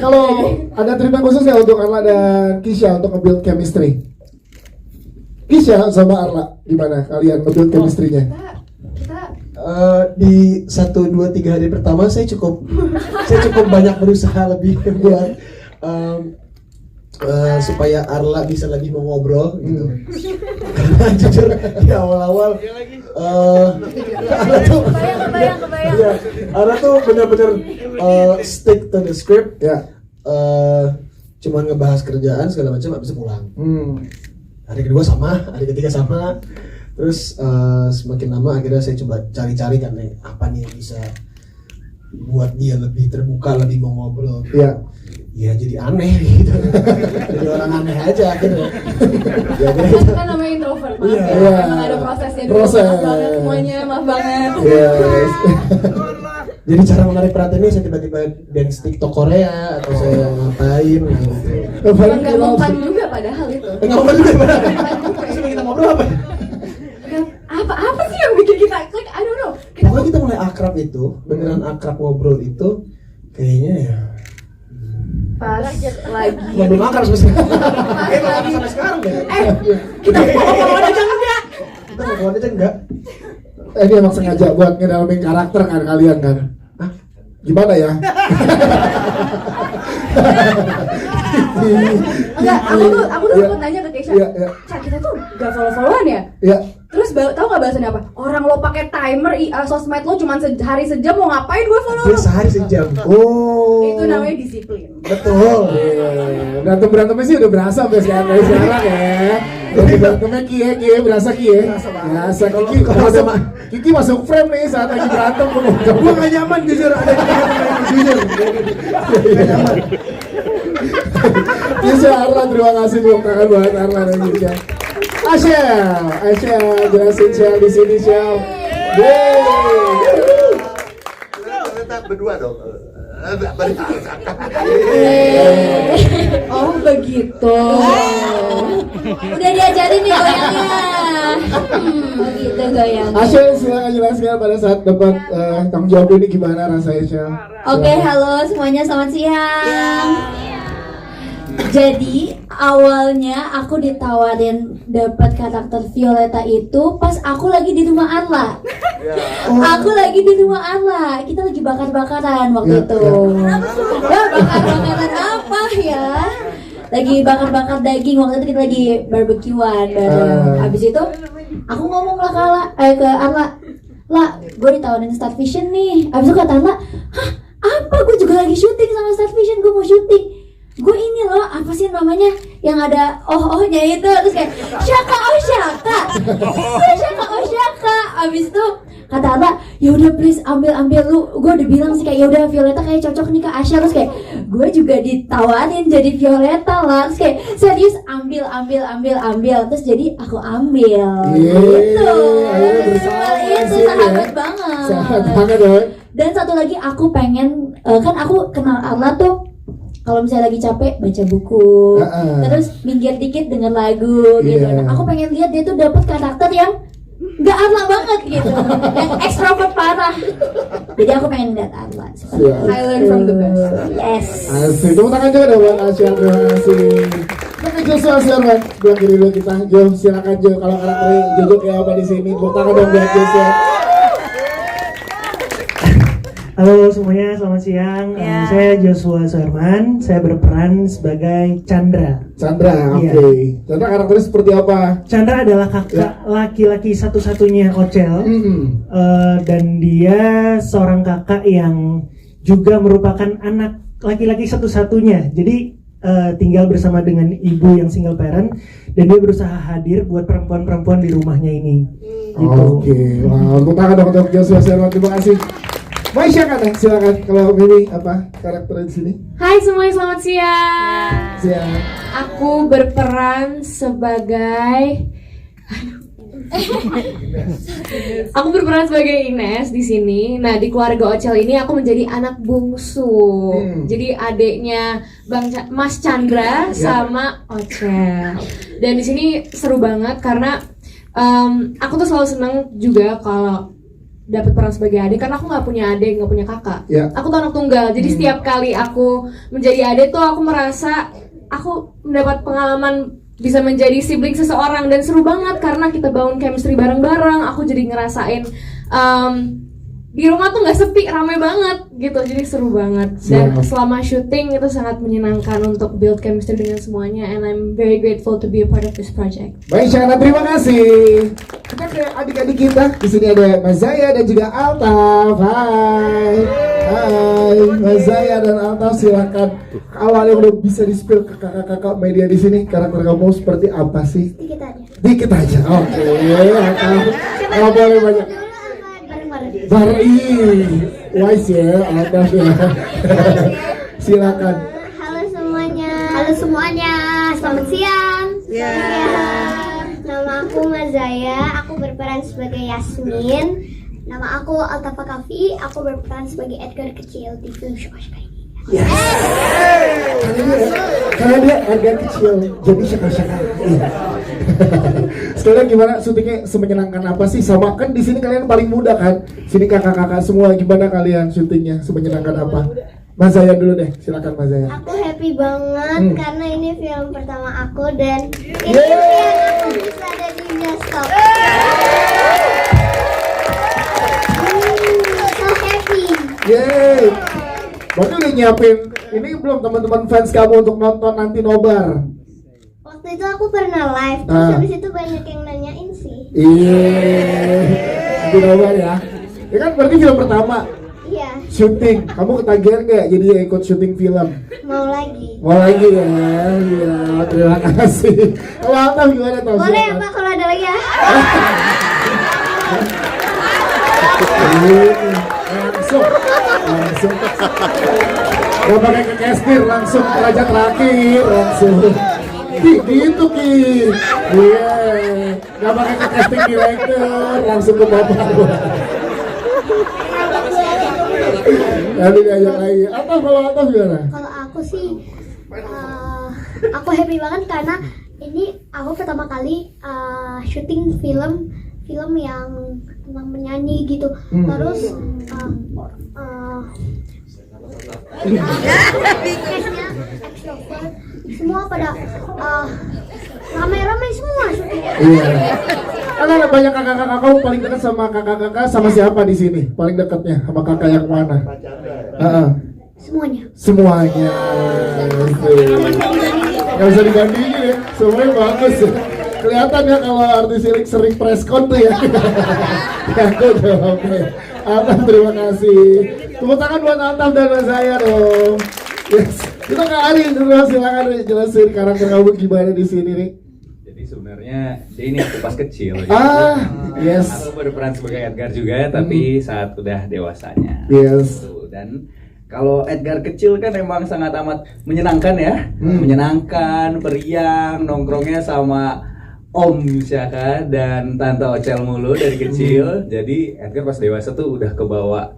Speaker 1: kalau ada treatment khusus ya untuk Arla dan Kisha untuk nge-build chemistry. Kisha sama Arla gimana kalian nge-build chemistry-nya?
Speaker 9: Di 1, 2, 3 hari pertama saya cukup banyak berusaha lebih buat supaya Arla bisa lebih mau ngobrol gitu. Karena jujur di awal-awal Arla tuh ya, Arla tuh benar-benar stick to the script ya. Cuman ngebahas kerjaan segala macam habis pulang. Hari kedua sama, hari ketiga sama. Terus semakin lama akhirnya saya coba cari-cari kan nih apa nih yang bisa buat dia lebih terbuka, lebih mau ngobrol.
Speaker 1: Iya.
Speaker 9: Ya jadi aneh gitu. Jadi orang aneh aja akhirnya. Ya,
Speaker 8: Itu kan namanya introvert, maaf ya.
Speaker 1: Iya.
Speaker 8: Emang ada prosesnya dulu.
Speaker 1: Proses.
Speaker 8: Maaf banget semuanya, maaf banget.
Speaker 1: Yes.
Speaker 9: Jadi cara menarik perhatiannya saya tiba-tiba dance TikTok Korea atau saya ngapain gitu.
Speaker 8: Emang nggak mempan juga padahal itu.
Speaker 9: Enggak mau juga padahal. Terus kita ngobrol apa?
Speaker 8: Apa sih yang bikin kita klik? I don't know.
Speaker 9: Pokoknya kita mulai akrab itu, beneran akrab ngobrol itu kayaknya ya
Speaker 8: Pas lagi.
Speaker 9: belum akrab sebenarnya. Lagi sampai sekarang deh.
Speaker 8: Kita ngomong aja enggak?
Speaker 9: Kita ngobrol aja enggak?
Speaker 1: Ini emang sengaja buat ngedalamin karakter kan kalian kan? Hah? Gimana ya?
Speaker 8: Enggak, aku tuh sempat nanya ke Keisha.
Speaker 1: Iya.
Speaker 8: Cak, kita tuh gak follow-followan ya?
Speaker 1: Iya.
Speaker 8: Terus tahu nggak bahasannya apa? Orang lo pakai timer sosmed lo cuma hari sejam, mau ngapain gue follow
Speaker 9: Dia
Speaker 8: lo?
Speaker 9: sehari sejam.
Speaker 1: Oh.
Speaker 8: Itu namanya disiplin.
Speaker 9: Betul.
Speaker 1: Berantemnya sih udah berasa sampai sekarang ya. Jadi berantemnya Ki ya, berasa Ki ya. Berasa Kiki, Kiki masuk frame nih saat lagi berantem.
Speaker 9: Gue gak nyaman jujur, ada jujur. Gak nyaman.
Speaker 1: Kisah Arlan, terima kasih tepuk tangan buat Arlan dan juga Asya, jelasin Shell di sini Shell.
Speaker 2: Ternyata berdua dong.
Speaker 10: Oh begitu. Udah diajarin nih goyangnya. Begitu goyang.
Speaker 1: Asya, silakan jelaskan pada saat dapat tanggung jawab ini gimana rasanya Shell?
Speaker 10: Oke, halo semuanya, selamat siang. Jadi awalnya aku ditawarin dapat karakter Violeta itu pas aku lagi di rumah Arla. Aku lagi di rumah Arla. Kita lagi bakar-bakaran waktu itu. Ya bakar-bakaran apa ya? Lagi bakar-bakar daging waktu itu, kita lagi barbekyuan bareng. Abis itu aku ngomong lah ke Arla, "Lah, gue ditawarin Star Vision nih." Abis itu kata Arla, "Hah? Apa? Gue juga lagi syuting sama Star Vision, gue mau syuting. Gue ini loh, apa sih namanya yang ada oh-ohnya itu." Terus kayak Syaka oh Syaka. Syaka oh Syaka. Abis itu kata Arla, "Ya udah please ambil lu." Gue udah bilang sih kayak ya udah Violeta kayak cocok nih ke Asya. Terus kayak gue juga ditawarin jadi Violeta lah. Terus kayak serius ambil. Terus jadi aku ambil. Gitu. Itu sahabat banget.
Speaker 1: Sahabat banget ya.
Speaker 10: Dan satu lagi aku pengen kan aku kenal Arla tuh kalau misalnya lagi capek baca buku, terus minggir dikit denger lagu gitu. Nah, aku pengen lihat dia tuh dapat karakter yang nggak Arla banget gitu, yang ekstrovert parah. Jadi aku pengen lihat Arla.
Speaker 6: I learn from the best.
Speaker 10: Yes.
Speaker 1: Asik, tepuk tangan juga dong buat Asya, terima kasih. Oke Joshua silakan, bilang kiri dulu kita. Jo, silakan Jo, kalau karakternya Jojo kayak apa di sini, tepuk tangan dong buat Joshua.
Speaker 11: Halo semuanya, selamat siang. Saya Joshua Suherman. Saya berperan sebagai Chandra.
Speaker 1: Chandra, oke. Chandra karakternya seperti apa?
Speaker 11: Chandra adalah kakak laki-laki satu-satunya Ocel. Dan dia seorang kakak yang juga merupakan anak laki-laki satu-satunya. Jadi tinggal bersama dengan ibu yang single parent. Dan dia berusaha hadir buat perempuan-perempuan di rumahnya ini. Gitu.
Speaker 1: Oke, wow. Tepuk tangan dong untuk Joshua Suherman, terima kasih. Maisha kan, silakan kalau Mimi apa karakter di sini?
Speaker 12: Hai semuanya, selamat siang.
Speaker 1: Siang.
Speaker 12: Aku berperan sebagai aku berperan sebagai Ines di sini. Nah, di keluarga Ocel ini aku menjadi anak bungsu. Jadi adiknya Mas Chandra sama Ocel. Dan di sini seru banget karena aku tuh selalu seneng juga kalau dapat peran sebagai adik, karena aku nggak punya adik, nggak punya kakak. Aku tuh anak tunggal, jadi setiap kali aku menjadi adik tuh aku merasa aku mendapat pengalaman bisa menjadi sibling seseorang, dan seru banget karena kita bangun chemistry bareng-bareng. Aku jadi ngerasain di rumah tuh nggak sepi, rame banget gitu, jadi seru banget. Dan selama syuting itu sangat menyenangkan untuk build chemistry dengan semuanya, and I'm very grateful to be a part of this project.
Speaker 1: Baik, Syahna, terima kasih. Kita ke adik-adik kita. Di sini ada Mas Zaya dan juga Altaf. Hai, Mas Zaya dan Altaf, silakan. Awalnya udah bisa di-spill ke kakak-kakak media di sini, karakter kamu seperti apa sih? Dikit aja. Oke, Altaf. Kalau boleh banyak. Wise ya, Altaf ya. Silakan.
Speaker 13: Halo semuanya, selamat siang. Nama aku Mazaya, aku berperan sebagai Yasmin. Nama aku Altafa Kafi, aku berperan sebagai Edgar kecil di film Syaka ini.
Speaker 1: Yes. Karena dia Edgar kecil, jadi Syaka. Sekalian gimana syutingnya, semenyenangkan apa sih? Sama kan di sini kalian paling muda kan? Sini kakak-kakak semua, gimana kalian syutingnya? Semenyenangkan apa? Mas Zaya dulu deh, silakan Mas Zaya.
Speaker 13: Aku happy banget karena ini film pertama aku dan ini yang aku bisa ada di bioskop. So happy.
Speaker 1: Yeay. Berarti udah nyiapin ini belum teman-teman fans kamu untuk nonton nanti nobar?
Speaker 13: Waktu itu aku pernah live, terus habis itu banyak yang nanyain sih.
Speaker 1: Iya. Nanti nobar ya. Ya kan berarti film pertama.
Speaker 13: Iya.
Speaker 1: syuting. Kamu ketagihan nggak jadi ikut syuting film?
Speaker 13: Mau lagi.
Speaker 1: Mau lagi ya? Iya, terima kasih. Kalau Alta gimana tau?
Speaker 13: Boleh ya Pak kalau ada lagi ya?
Speaker 1: Langsung. Gak pakai ke castir, langsung raja terakhir, langsung. Gitu Ki. Iya. Gak pakai ke casting director, langsung ke bapak. Nanti diajak lagi. Kalau gimana?
Speaker 13: Kalau aku sih, aku happy banget karena ini aku pertama kali syuting film yang tentang menyanyi gitu. Terus cast-nya extrovert, semua pada rame-rame semua syutingnya.
Speaker 1: Iya. Kan ada banyak kakak-kakak, kamu paling dekat sama kakak-kakak sama siapa di sini? Paling dekatnya sama kakak yang mana?
Speaker 13: Semuanya.
Speaker 1: Gak bisa dibandingin ya, semuanya bagus ya. Kelihatan ya kalau artis cilik sering press con tuh ya. Ya aku jawab. Altaf terima kasih. Tepuk tangan buat Altaf dan Mas saya dong. Yes. Kita ke Ari dulu, silakan jelasin karakter kamu gimana di sini nih.
Speaker 14: Jadi sebenarnya ini aku pas kecil.
Speaker 1: Yes.
Speaker 14: Aku berperan sebagai Edgar juga, tapi saat udah dewasanya.
Speaker 1: Yes.
Speaker 14: Dan kalau Edgar kecil kan emang sangat amat menyenangkan ya, menyenangkan, periang, nongkrongnya sama Om Syaka dan Tante Ocel mulu dari kecil. Jadi Edgar pas dewasa tuh udah kebawa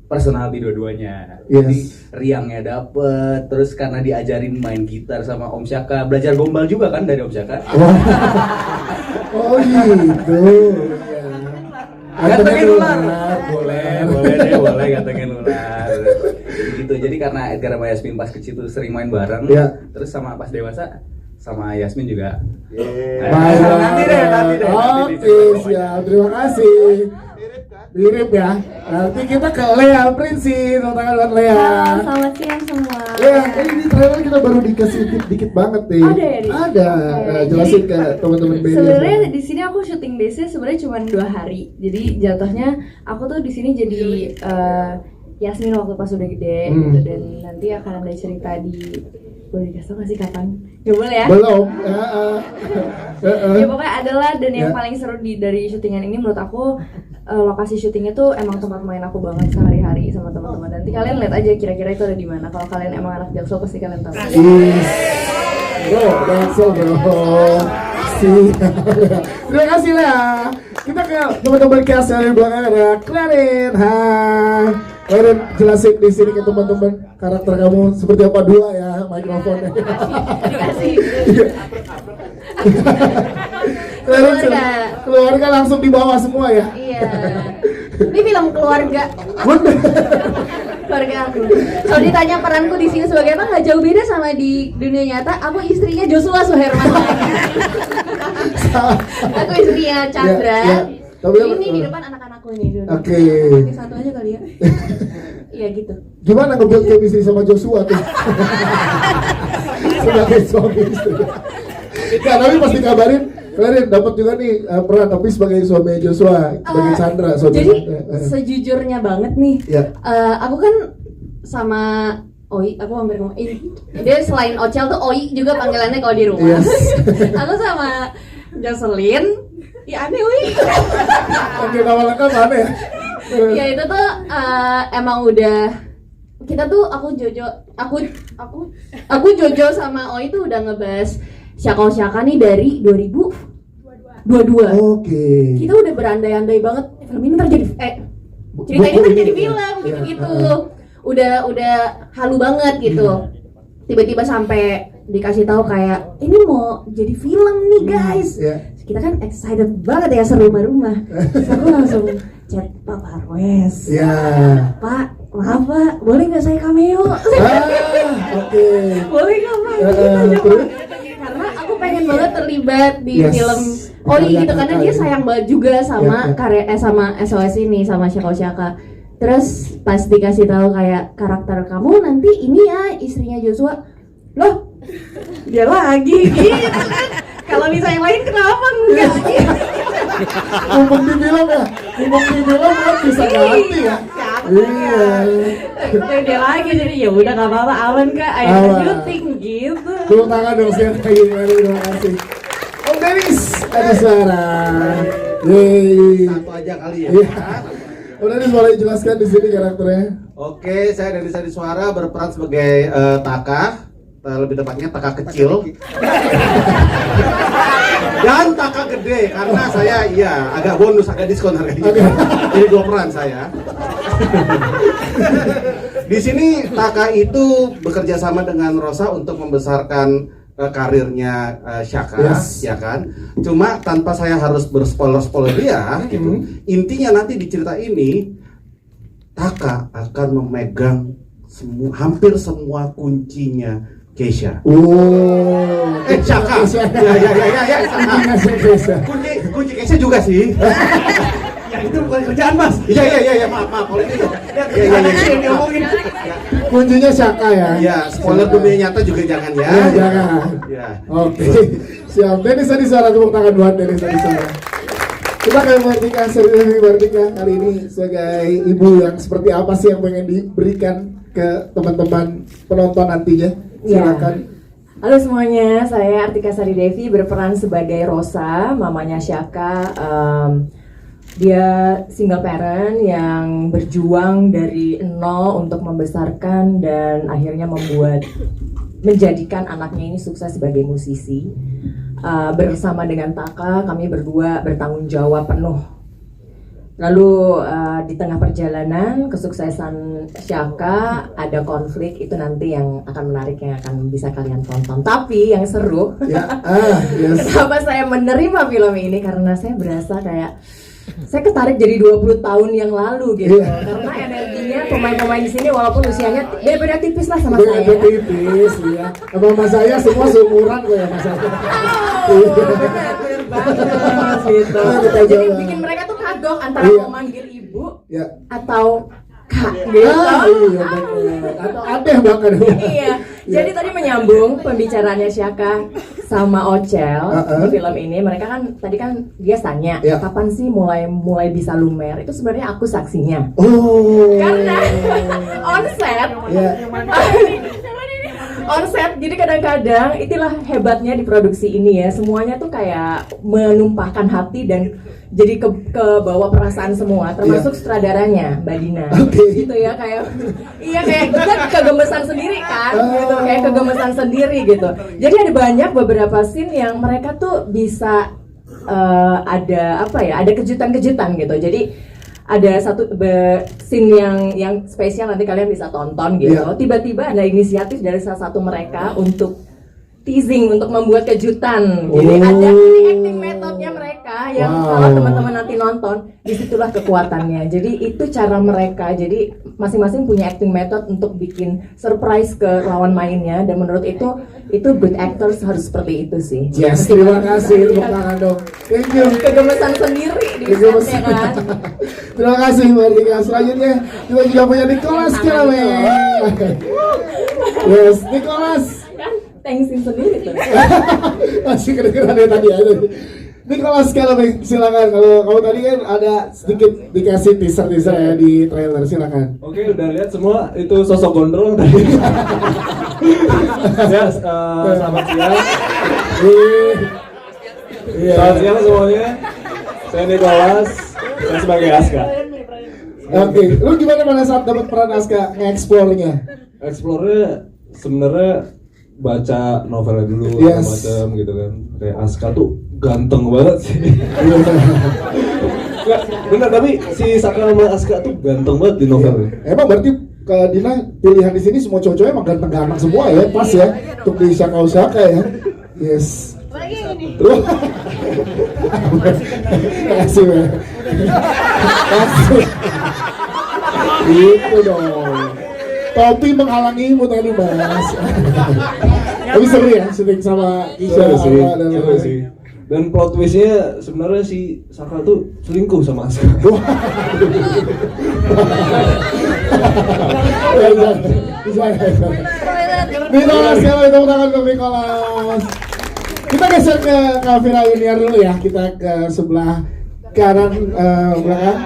Speaker 14: personality dua-duanya. Jadi riangnya dapet, terus karena diajarin main gitar sama Om Syaka, belajar gombal juga kan dari Om Syaka.
Speaker 1: Oh gitu.
Speaker 14: Gantengin ular. Boleh gantengin ular. Gitu. Jadi karena Edgar sama Yasmin pas kecil tuh sering main bareng, terus sama pas dewasa sama Yasmin juga.
Speaker 1: Nanti deh. Oke, siap. Terima kasih. Mirip ya. Nanti kita ke Lea Prinsi, tangan buat Lea.
Speaker 15: Halo, selamat siang semua.
Speaker 1: Lea, ini trailer kita baru dikasih dikit banget nih. Ada. Jelasin ke teman-teman band.
Speaker 15: Sebenarnya di sini aku syuting base sebenarnya cuma 2 hari. Jadi jatuhnya aku tuh di sini jadi Yasmin waktu pas udah gede gitu, dan nanti akan ada cerita di, boleh dikasih tau gak sih kapan? Gak boleh ya?
Speaker 1: Belum.
Speaker 15: Ya pokoknya adalah, dan yang paling seru dari syutingan ini menurut aku lokasi syutingnya tuh emang tempat main aku banget sehari-hari sama teman-teman. Nanti kalian lihat aja kira-kira itu ada di mana. Kalau kalian emang anak Jaksel pasti kalian tahu.
Speaker 1: Bro, Jaksel bro. Terima kasih lah. Kita ke teman-teman cast yang di belakang ada Clarin. Hai. Clarin, jelasin di sini ke teman-teman karakter kamu seperti apa, dua ya mikrofonnya.
Speaker 15: Terima kasih.
Speaker 1: Keluarga langsung di bawah semua ya.
Speaker 15: Iya. Ini film keluarga. Keluarga aku. Kalau ditanya peranku di sini sebagai apa, nggak jauh beda sama di dunia nyata. Aku istrinya Joshua Suherman. Aku istrinya Chandra. Ini di depan anak-anakku ini dulu.
Speaker 1: Oke.
Speaker 15: Satu aja kali ya. Iya gitu.
Speaker 1: Gimana nge-build chemistry sama Joshua tuh? Sebagai suami istri. Ya, tapi pas dikabarin, Clarin dapat juga nih peran, tapi sebagai suami Joshua, sebagai Chandra.
Speaker 15: Jadi sejujurnya banget nih, aku kan sama Oi, aku hampir ngomong dia selain Ocel tuh Oi juga panggilannya kalau di rumah. Aku sama Jocelyn, ya aneh Oi.
Speaker 1: Oke, nama lengkap aneh ya?
Speaker 15: Ya itu tuh emang udah, kita tuh aku Jojo sama Oi tuh udah ngebahas Syaka nih dari 2022.
Speaker 1: Oke.
Speaker 15: Kita udah berandai-andai banget film ini terjadi cerita ini terjadi film gitu-gitu. Udah halu banget gitu. Tiba-tiba sampai dikasih tahu kayak ini mau jadi film nih guys. Kita kan excited banget ya, serumah-rumah. Aku langsung chat Pak Harwes. Pak, maaf Pak, boleh nggak saya cameo?
Speaker 1: Oke.
Speaker 15: Boleh nggak Pak? Karena aku pengen banget terlibat di film Oi gitu, karena dia sayang banget juga sama sama SOS ini, sama Syaka. Terus pas dikasih tahu kayak karakter kamu nanti ini ya istrinya Joshua, loh dia lagi gitu kan. Kalau misalnya yang lain kenapa enggak?
Speaker 1: Ngomong di film ya, ngomong di film kan bisa ganti ya.
Speaker 15: Siapa
Speaker 1: Iya.
Speaker 16: Dia lagi jadi ya udah nggak apa-apa aman kak, ayo
Speaker 1: Aman.
Speaker 16: syuting gitu.
Speaker 1: Tepuk tangan dong sekali lagi, terima kasih. Om Dennis ada suara. Yeay.
Speaker 17: Satu aja kali ya.
Speaker 1: Iya. Om Dennis boleh jelaskan di sini karakternya?
Speaker 17: Oke, saya Dennis Adi Suara berperan sebagai Taka, lebih tepatnya Taka kecil. Dan Taka gede karena saya agak bonus, agak diskon harganya. Jadi 2 peran saya. Di sini Taka itu bekerja sama dengan Rosa untuk membesarkan karirnya Syaka,
Speaker 1: Yes.
Speaker 17: ya kan? Cuma tanpa saya harus berspoiler dia, gitu. Intinya nanti di cerita ini Taka akan memegang hampir semua kuncinya Keisha. Syaka. Ya. Kunci Keisha juga sih. Ya itu bukan kerjaan Mas. Iya, maaf kalau itu. Ya.
Speaker 1: Kuncinya Syaka ya?
Speaker 17: Ya, spoiler dunia nyata juga jangan ya.
Speaker 1: Ya, jangan.
Speaker 17: Ya.
Speaker 1: Oke, siap. Dennis Adi Suara, tepuk tangan buat Dennis Adi Suara. Kita ke Martika, Sri Martika kali ini sebagai ibu yang seperti apa sih yang pengen diberikan ke teman-teman penonton nantinya? Silakan.
Speaker 16: Halo semuanya, saya Artika Sari Devi berperan sebagai Rosa, mamanya Syaka. Dia single parent yang berjuang dari nol untuk membesarkan dan akhirnya menjadikan anaknya ini sukses sebagai musisi. Bersama dengan Taka, kami berdua bertanggung jawab penuh. Lalu di tengah perjalanan kesuksesan Syaka ada konflik, itu nanti yang akan menarik, yang akan bisa kalian tonton. Tapi yang seru, kenapa saya menerima film ini, karena saya berasa kayak saya ketarik jadi 20 tahun yang lalu gitu. Karena energinya pemain-pemain di sini walaupun usianya beda tipis lah sama saya.
Speaker 1: Beda tipis ya. Sama saya semua seumuran kok ya Mas saya.
Speaker 16: Bener banget gitu. Jadi bikin mereka tuh kagok antara mau manggil ibu atau kak gitu.
Speaker 1: Iya bener. Atau adeh bahkan.
Speaker 16: Iya. Jadi tadi menyambung pembicaraannya Syaka sama Ocel di film ini, mereka kan tadi kan dia tanya kapan sih mulai bisa lumer. Itu sebenarnya aku saksinya. Karena on set. On set, jadi kadang-kadang itulah hebatnya di produksi ini ya, semuanya tuh kayak menumpahkan hati dan jadi ke bawah perasaan semua, termasuk sutradaranya Mbak Dina, gitu ya, kayak kita kegemesan sendiri kan, gitu, kayak kegemesan sendiri gitu. Jadi ada banyak beberapa scene yang mereka tuh bisa ada kejutan-kejutan gitu. Jadi ada satu scene yang spesial, nanti kalian bisa tonton gitu. Tiba-tiba ada inisiatif dari salah satu mereka untuk teasing, untuk membuat kejutan. Jadi ada acting metodnya mereka yang kalau teman-teman nanti nonton, disitulah kekuatannya. Jadi itu cara mereka. Jadi masing-masing punya acting method untuk bikin surprise ke lawan mainnya. Dan menurut itu good actors harus seperti itu sih.
Speaker 1: Yes, terima kasih. Tepuk tangan dong. Thank you.
Speaker 16: Kegemesan sendiri di setnya kan.
Speaker 1: Terima kasih Mbak Dika. Selanjutnya kita juga punya Nicholas Kelame. Yes, Nicholas.
Speaker 16: Thanksin sendiri tuh.
Speaker 1: Masih kedengeran ya tadi aja. Nicholas Kelame, silakan. Kalau kamu tadi kan ada sedikit dikasih teaser ya di trailer, silakan.
Speaker 18: Oke, udah lihat semua itu sosok gondrong tadi. Ya, selamat siang. Selamat siang semuanya. Saya Nicholas, saya sebagai Aska.
Speaker 1: Oke, lu gimana pada saat dapat peran Aska nge-explore-nya?
Speaker 18: Explore-nya sebenarnya baca novelnya dulu, macam gitu kan. Kayak Aska tuh ganteng banget sih. Nggak, bener, tapi si Saka sama Aska tuh ganteng banget di novelnya.
Speaker 1: Emang berarti ke Dina pilihan di sini semua cowok-cowok emang ganteng-ganteng semua ya, pas ya untuk di Syaka ya. Yes.
Speaker 13: Apalagi ini.
Speaker 1: Kasih ya. Kasih. Itu dong. Topi menghalangimu tadi Mas. Tapi seru ya syuting sama Isha
Speaker 18: sih. Dan plot twistnya sebenarnya si Saka tuh selingkuh sama Aska.
Speaker 1: Nicholas, kalau itu tangan ke Nicholas. Kita geser ke Kavira Yuniar dulu ya. Kita ke sebelah kanan belakang.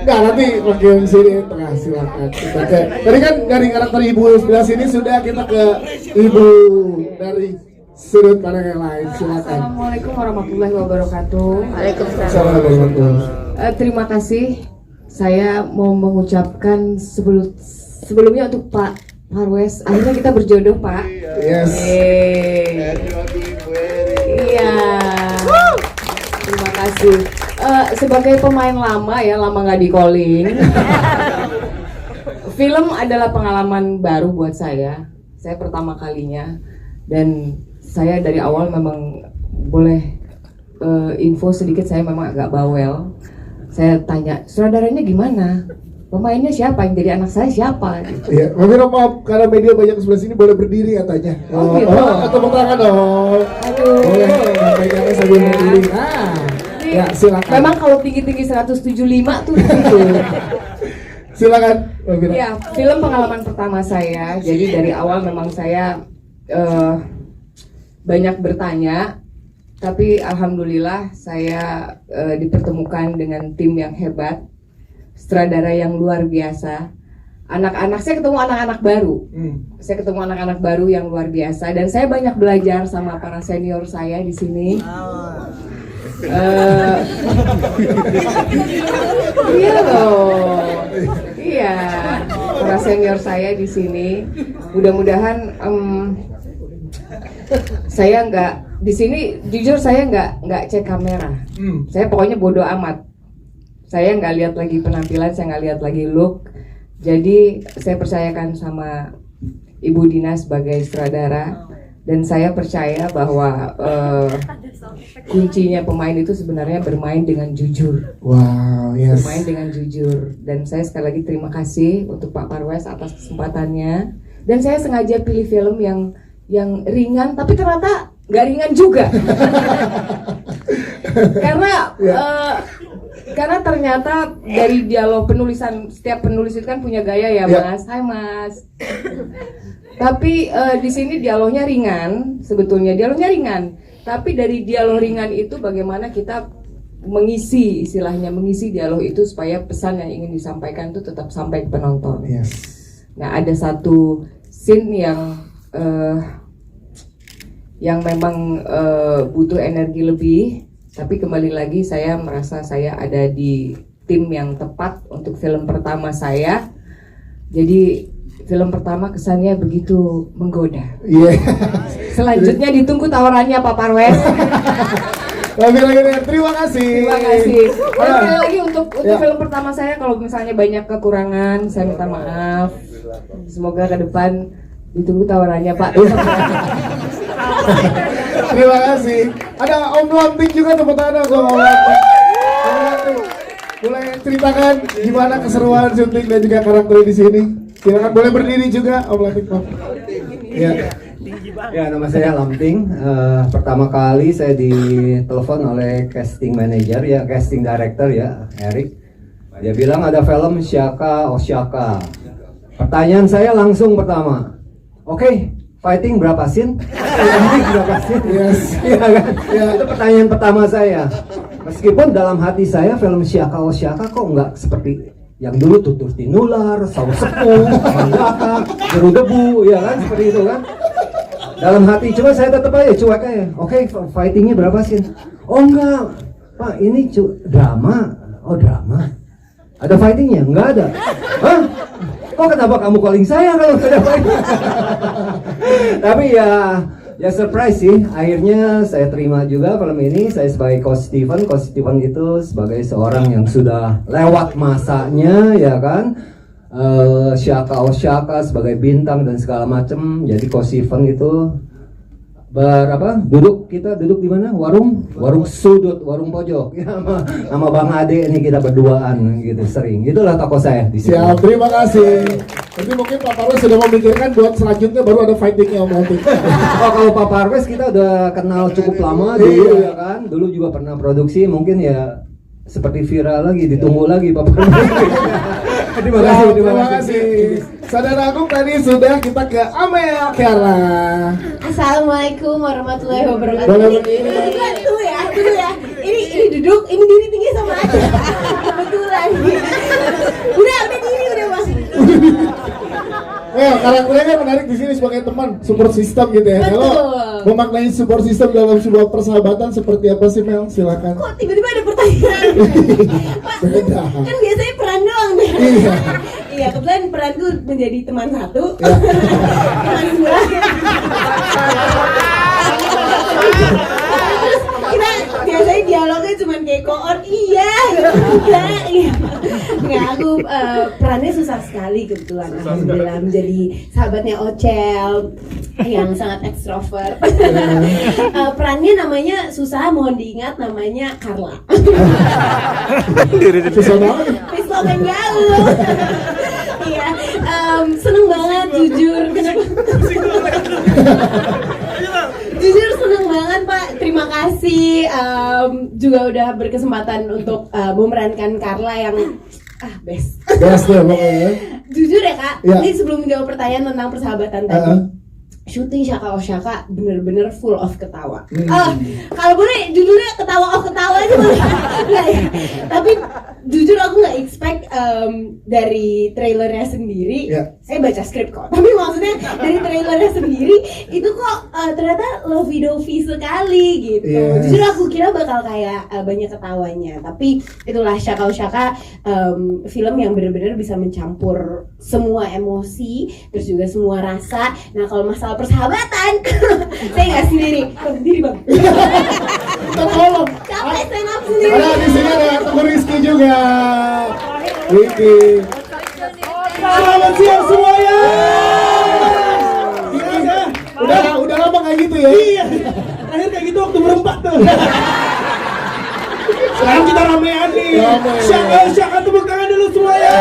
Speaker 1: Nggak, nanti makin sini tengah silakan. Kita ke, tadi kan dari karakter ibu sebelah sini sudah, kita ke ibu dari sudut pandang yang lain. Silakan.
Speaker 19: Assalamualaikum warahmatullahi wabarakatuh.
Speaker 1: Assalamualaikum.
Speaker 19: Terima kasih. Saya mau mengucapkan sebelumnya untuk Pak Parwes. Akhirnya kita berjodoh, Pak.
Speaker 1: Yes.
Speaker 19: Iya. Terima kasih. Sebagai pemain lama ya, lama nggak di calling. Film adalah pengalaman baru buat saya. Saya pertama kalinya, dan saya dari awal memang boleh info sedikit, saya memang agak bawel. Saya tanya, sutradaranya gimana? Pemainnya siapa? Yang jadi anak saya siapa?
Speaker 1: Iya, mungkin maaf karena media banyak sebelah sini, boleh berdiri katanya.
Speaker 19: Oh, gitu.
Speaker 1: Tepuk tangan dong.
Speaker 19: Aduh.
Speaker 1: Boleh, megangnya sambil berdiri. Ya, silakan.
Speaker 19: Memang kalau tinggi-tinggi 175 tuh gitu.
Speaker 1: Silakan.
Speaker 19: Ya, film pengalaman pertama saya. Jadi dari awal memang saya banyak bertanya, tapi alhamdulillah saya dipertemukan dengan tim yang hebat, sutradara yang luar biasa. Anak-anak, saya ketemu anak-anak baru. Saya ketemu anak-anak baru yang luar biasa, dan saya banyak belajar sama para senior saya di sini. Iya loh, iya, para senior saya di sini. Mudah-mudahan saya nggak di sini, jujur saya nggak cek kamera. Saya pokoknya bodoh amat. Saya nggak lihat lagi penampilan, saya nggak lihat lagi look. Jadi saya percayakan sama Ibu Dina sebagai sutradara, dan saya percaya bahwa kuncinya pemain itu sebenarnya bermain dengan jujur.
Speaker 1: Wow, yes.
Speaker 19: Bermain dengan jujur. Dan saya sekali lagi terima kasih untuk Pak Parwes atas kesempatannya. Dan saya sengaja pilih film yang ringan, tapi ternyata nggak ringan juga. Karena ternyata dari dialog penulisan, setiap penulis itu kan punya gaya ya, Mas. Hai Mas. Tapi di sini dialognya ringan, sebetulnya dialognya ringan. Tapi dari dialog ringan itu bagaimana kita mengisi, istilahnya mengisi dialog itu supaya pesan yang ingin disampaikan itu tetap sampai ke penonton.
Speaker 1: Yes.
Speaker 19: Nah, ada satu scene yang memang butuh energi lebih. Tapi kembali lagi saya merasa saya ada di tim yang tepat untuk film pertama saya. Jadi film pertama kesannya begitu menggoda.
Speaker 1: Iya.
Speaker 19: Selanjutnya ditunggu tawarannya Pak Parwes.
Speaker 1: Terima kasih.
Speaker 19: Terima kasih. Dan sekali lagi untuk film pertama saya, kalau misalnya banyak kekurangan, saya minta maaf. Semoga ke depan ditunggu tawarannya Pak.
Speaker 1: Terima kasih. Ada Om Lamping juga, tepuk tangan untuk Om Lamping. Boleh ceritakan gimana keseruan syuting dan juga karakter di sini? Silakan, boleh berdiri juga Om Lamping. Ya.
Speaker 20: Ya, nama saya Lamping. Pertama kali saya ditelepon oleh casting manager ya, casting director ya, Eric. Dia bilang ada film Shaka Oshaka. Pertanyaan saya langsung pertama, oke, fighting berapa scene? Berapa scene?
Speaker 1: Yes.
Speaker 20: Ya, kan? Itu pertanyaan pertama saya. Meskipun dalam hati saya film Shaka Oshaka kok nggak seperti yang dulu tutur tinular, saus sepuh, manggaka, jeru debu, ya kan, seperti itu kan. Dalam hati, cuma saya tetap aja cuek aja. Oke, fightingnya berapa scene? Oh enggak, Pak, ini drama. Oh drama. Ada fightingnya? Enggak ada. Hah? Kok kenapa kamu calling saya kalau ada fighting? Tapi ya surprise sih. Akhirnya saya terima juga film ini. Saya sebagai Coach Steven. Coach Steven itu sebagai seorang yang sudah lewat masanya, ya kan. Shaka Oshaka sebagai bintang dan segala macam. Jadi Coach Steven itu duduk di mana? Warung sudut, warung pojok. Ya, sama Bang Ade ini kita berduaan gitu sering. Itulah tokoh saya di sini.
Speaker 1: Siap, terima kasih. Jadi mungkin Pak Parwes sudah memikirkan buat selanjutnya baru ada fightingnya Om Lamping.
Speaker 20: Oh, kalau Pak Parwes kita udah kenal cukup lama dulu ya kan. Dulu juga pernah produksi, mungkin ya seperti viral lagi, ditunggu lagi Pak.
Speaker 1: Terima kasih. Saudara Agung tadi sudah kita ke Amel Kiara.
Speaker 15: Assalamualaikum warahmatullahi wabarakatuh.
Speaker 1: Boleh
Speaker 15: Tunggu ya. Ini duduk, ini diri tinggi sama aja. Kebetulan. Udah diri udah Mas.
Speaker 1: Karakternya menarik di sini sebagai teman support system gitu ya.
Speaker 15: Betul.
Speaker 1: Kalau memaknai support system dalam sebuah persahabatan seperti apa sih Mel? Silakan.
Speaker 15: Kok tiba-tiba ada pertanyaan? Kan biasanya peran doang nih. Iya, kebetulan peranku menjadi teman satu. Teman dua. Terus kita biasanya dialognya cuma kayak koor, iya. Nggak, aku perannya susah sekali kebetulan. Alhamdulillah menjadi sahabatnya Ocel yang sangat ekstrovert. Perannya namanya susah, mohon diingat namanya Carla.
Speaker 1: Susah banget.
Speaker 15: Please lo main jauh. Iya, seneng banget jujur. Jujur seneng banget Pak. Terima kasih juga udah berkesempatan untuk memerankan Carla yang best.
Speaker 1: Best ya pokoknya.
Speaker 15: Jujur ya Kak,
Speaker 1: Ya.
Speaker 15: ini sebelum menjawab pertanyaan tentang persahabatan tadi. Syuting Syaka Oh Syaka bener-bener full of ketawa. Kalau boleh judulnya ketawa aja boleh. Nggak ya? Tapi jujur aku nggak expect dari trailernya sendiri. Saya baca skrip kok. Tapi maksudnya dari trailernya sendiri itu kok ternyata lovey-dovey sekali gitu. Jujur aku kira bakal kayak banyak ketawanya. Tapi itulah Syaka Oh Syaka, film yang bener-bener bisa mencampur semua emosi, terus juga semua rasa. Nah kalau masalah persahabatan, saya nggak sendiri. Berdiri bang.
Speaker 1: Tolong.
Speaker 15: Capek stand up sendiri.
Speaker 1: Ada di sini ada teman Rizky juga. Rizky. Selamat siang semuanya. Udah lama kayak gitu ya.
Speaker 5: Iya. Terakhir kayak gitu waktu berempat tuh. Sekarang kita ramean nih. Syaka tepuk tangan dulu semuanya.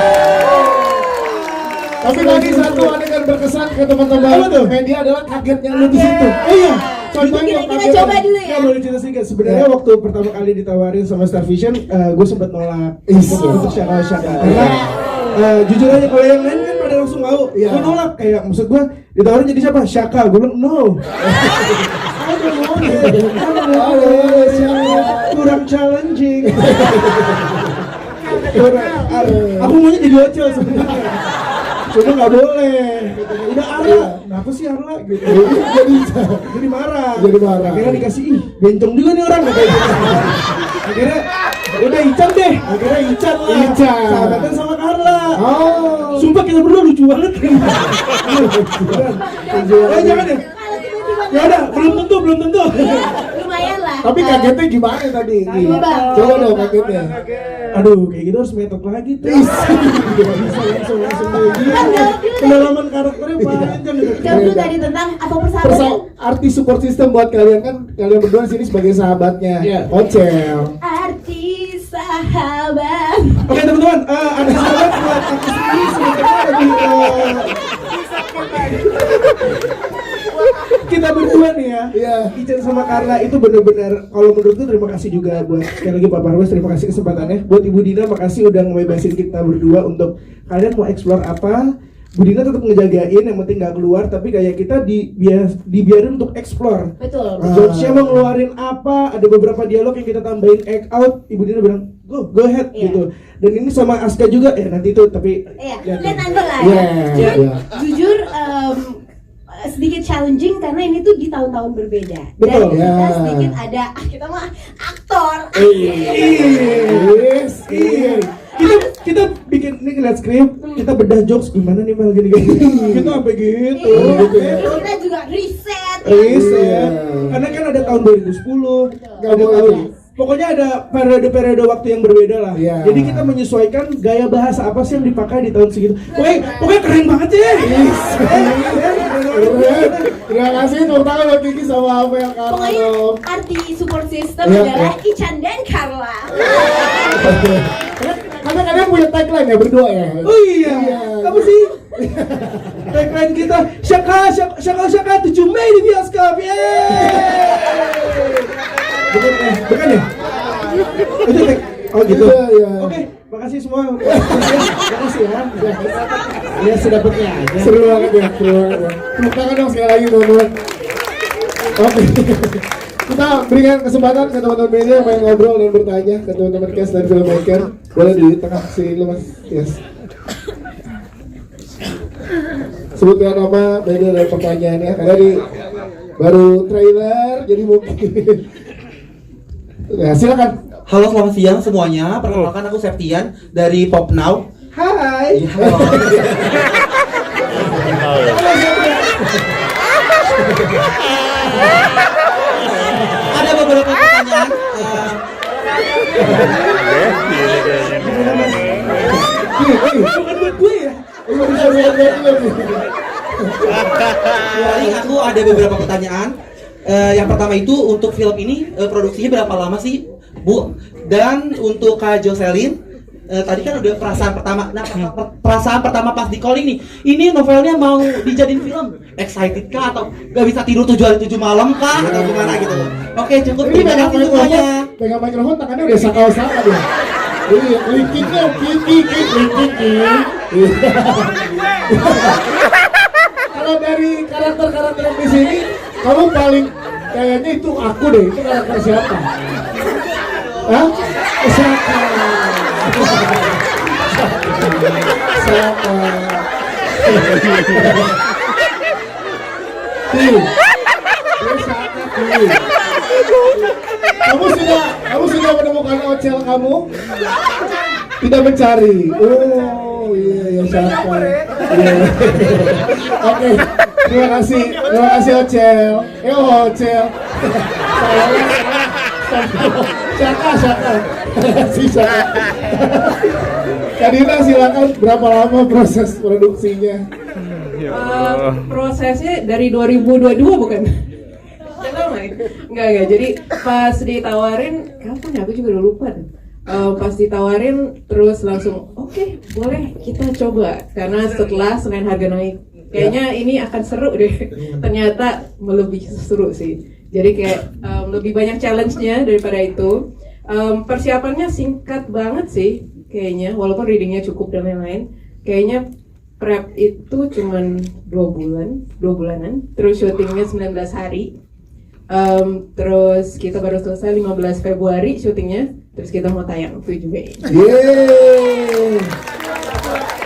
Speaker 1: Tapi tadi satu adegan berkesan ke teman-teman media adalah kagetnya lu di situ.
Speaker 5: Iya.
Speaker 1: Contohnya
Speaker 15: kita coba dulu ya.
Speaker 5: Boleh cerita sedikit. Sebenarnya waktu pertama kali ditawarin sama Star Vision, gue sempat nolak untuk Syaka. Karena jujur aja kalau yang lain kan pada langsung mau. Gue nolak, kayak maksud gue ditawarin jadi siapa? Syaka. Gue bilang no. Kurang challenging. Aku maunya jadi Ocel sebenarnya. Cuma nggak boleh. Udah Arla, kenapa sih Arla? Gitu. Jadi marah. Akhirnya dikasih, ih bencong juga nih orang. Akhirnya udah Ican deh. Akhirnya Ican lah. Sahabatan sama Carla. Sumpah kita berdua lucu banget. Jangan deh. Ya udah, belum tentu.
Speaker 15: Lumayan lah.
Speaker 1: Tapi kagetnya gimana tadi? Coba dong kagetnya.
Speaker 5: Aduh, kayak gitu harus metode lagi tuh. Langsung pendalaman karakternya panjang.
Speaker 15: Jawab dulu tadi tentang apa persahabatan.
Speaker 1: Arti support system buat kalian kan kalian berdua di sini sebagai sahabatnya Ocel.
Speaker 15: Arti sahabat.
Speaker 5: Oke teman-teman, arti sahabat buat aku sendiri sebenarnya kita berdua nih ya, Ican sama Carla itu benar-benar kalau menurutku terima kasih juga buat sekali lagi Pak Parwes, terima kasih kesempatannya. Buat Ibu Dina, makasih udah ngebebasin kita berdua untuk kalian mau explore apa. Bu Dina tetap ngejagain, yang penting nggak keluar, tapi kayak kita dibiarin untuk explore.
Speaker 15: Betul.
Speaker 5: George mau ngeluarin apa, ada beberapa dialog yang kita tambahin act out, Ibu Dina bilang go ahead gitu. Dan ini sama Aska juga, nanti itu tapi
Speaker 15: lihat nanti lah ya. Jujur sedikit challenging karena ini tuh di tahun-tahun berbeda. Dan kita sedikit ada kita mah aktor.
Speaker 5: Kita bikin ini ngeliat skrip, kita bedah jokes gimana nih Mel gini. Kita sampai gitu.
Speaker 15: Kita juga riset.
Speaker 5: Karena kan ada tahun 2010, ada tahun. Pokoknya ada periode-periode waktu yang berbeda lah. Jadi kita menyesuaikan gaya bahasa apa sih yang dipakai di tahun segitu. Pokoknya keren banget ya.
Speaker 1: Terima kasih untuk tangan buat Kiki sama Amel Carla.
Speaker 15: Pokoknya arti support system adalah Ican dan Carla.
Speaker 1: Karena kalian punya tagline ya berdua ya.
Speaker 5: Oh iya. Apa sih? Tagline kita Syaka 7 Mei di bioskop. Bukan ya? Itu Oh gitu.
Speaker 1: Iya.
Speaker 5: Oke, makasih semua. Makasih ya. Ya sedapatnya aja.
Speaker 1: Seru banget ya. Tepuk tangan dong sekali lagi teman-teman. Oke. Kita berikan kesempatan ke teman-teman media yang pengen ngobrol dan bertanya ke teman-teman cast dan filmmaker. Boleh di tengah sini lu Mas. Yes. Sebutkan nama, media dan pertanyaannya. Karena di baru trailer, jadi mungkin. Ya, silakan.
Speaker 21: Halo, selamat siang semuanya. Perkenalkan aku Septian dari Pop Now.
Speaker 1: Hai.
Speaker 21: Ya, halo. Ada beberapa pertanyaan.
Speaker 5: Bukan buat gue ya.
Speaker 21: Jadi aku ada beberapa pertanyaan. Yang pertama itu untuk film ini produksinya berapa lama sih, Bu? Dan untuk Kak Jocelyn, tadi kan udah perasaan pertama. Nah, perasaan pertama pas di calling nih. Ini novelnya mau dijadiin film. Excited kah atau gak bisa tidur 7 hari 7 malam kah atau gimana gitu? Oke, cukup. Terima kasih semuanya.
Speaker 1: Pegang mikrofon tangannya udah sakau-sakau ya. Iya, klikiknya, Kalau dari karakter-karakter yang di sini, kamu paling kayaknya itu aku deh. Itu karakter siapa? Hah? Siapa? Kamu sudah menemukan Ocel kamu? Tidak mencari. Oh iya siapa? Oke, terima kasih Ocel. Ocel. Syaka. Kak Dina silakan, berapa lama proses produksinya?
Speaker 6: Prosesnya dari 2022 bukan? Enggak. Jadi pas ditawarin, kapan ya? Aku juga udah lupa. Pas ditawarin terus langsung oke, boleh kita coba. Karena setelah Senin harga naik, kayaknya ini akan seru deh. Ternyata melebihi seru sih. Jadi kayak lebih banyak challenge-nya daripada itu. Persiapannya singkat banget sih kayaknya, walaupun readingnya cukup dan lain-lain. Kayaknya prep itu cuman 2 bulanan. Terus syutingnya 19 hari. Terus kita baru selesai 15 Februari syutingnya. Terus kita mau tayang 7 Mei.
Speaker 1: Yeay.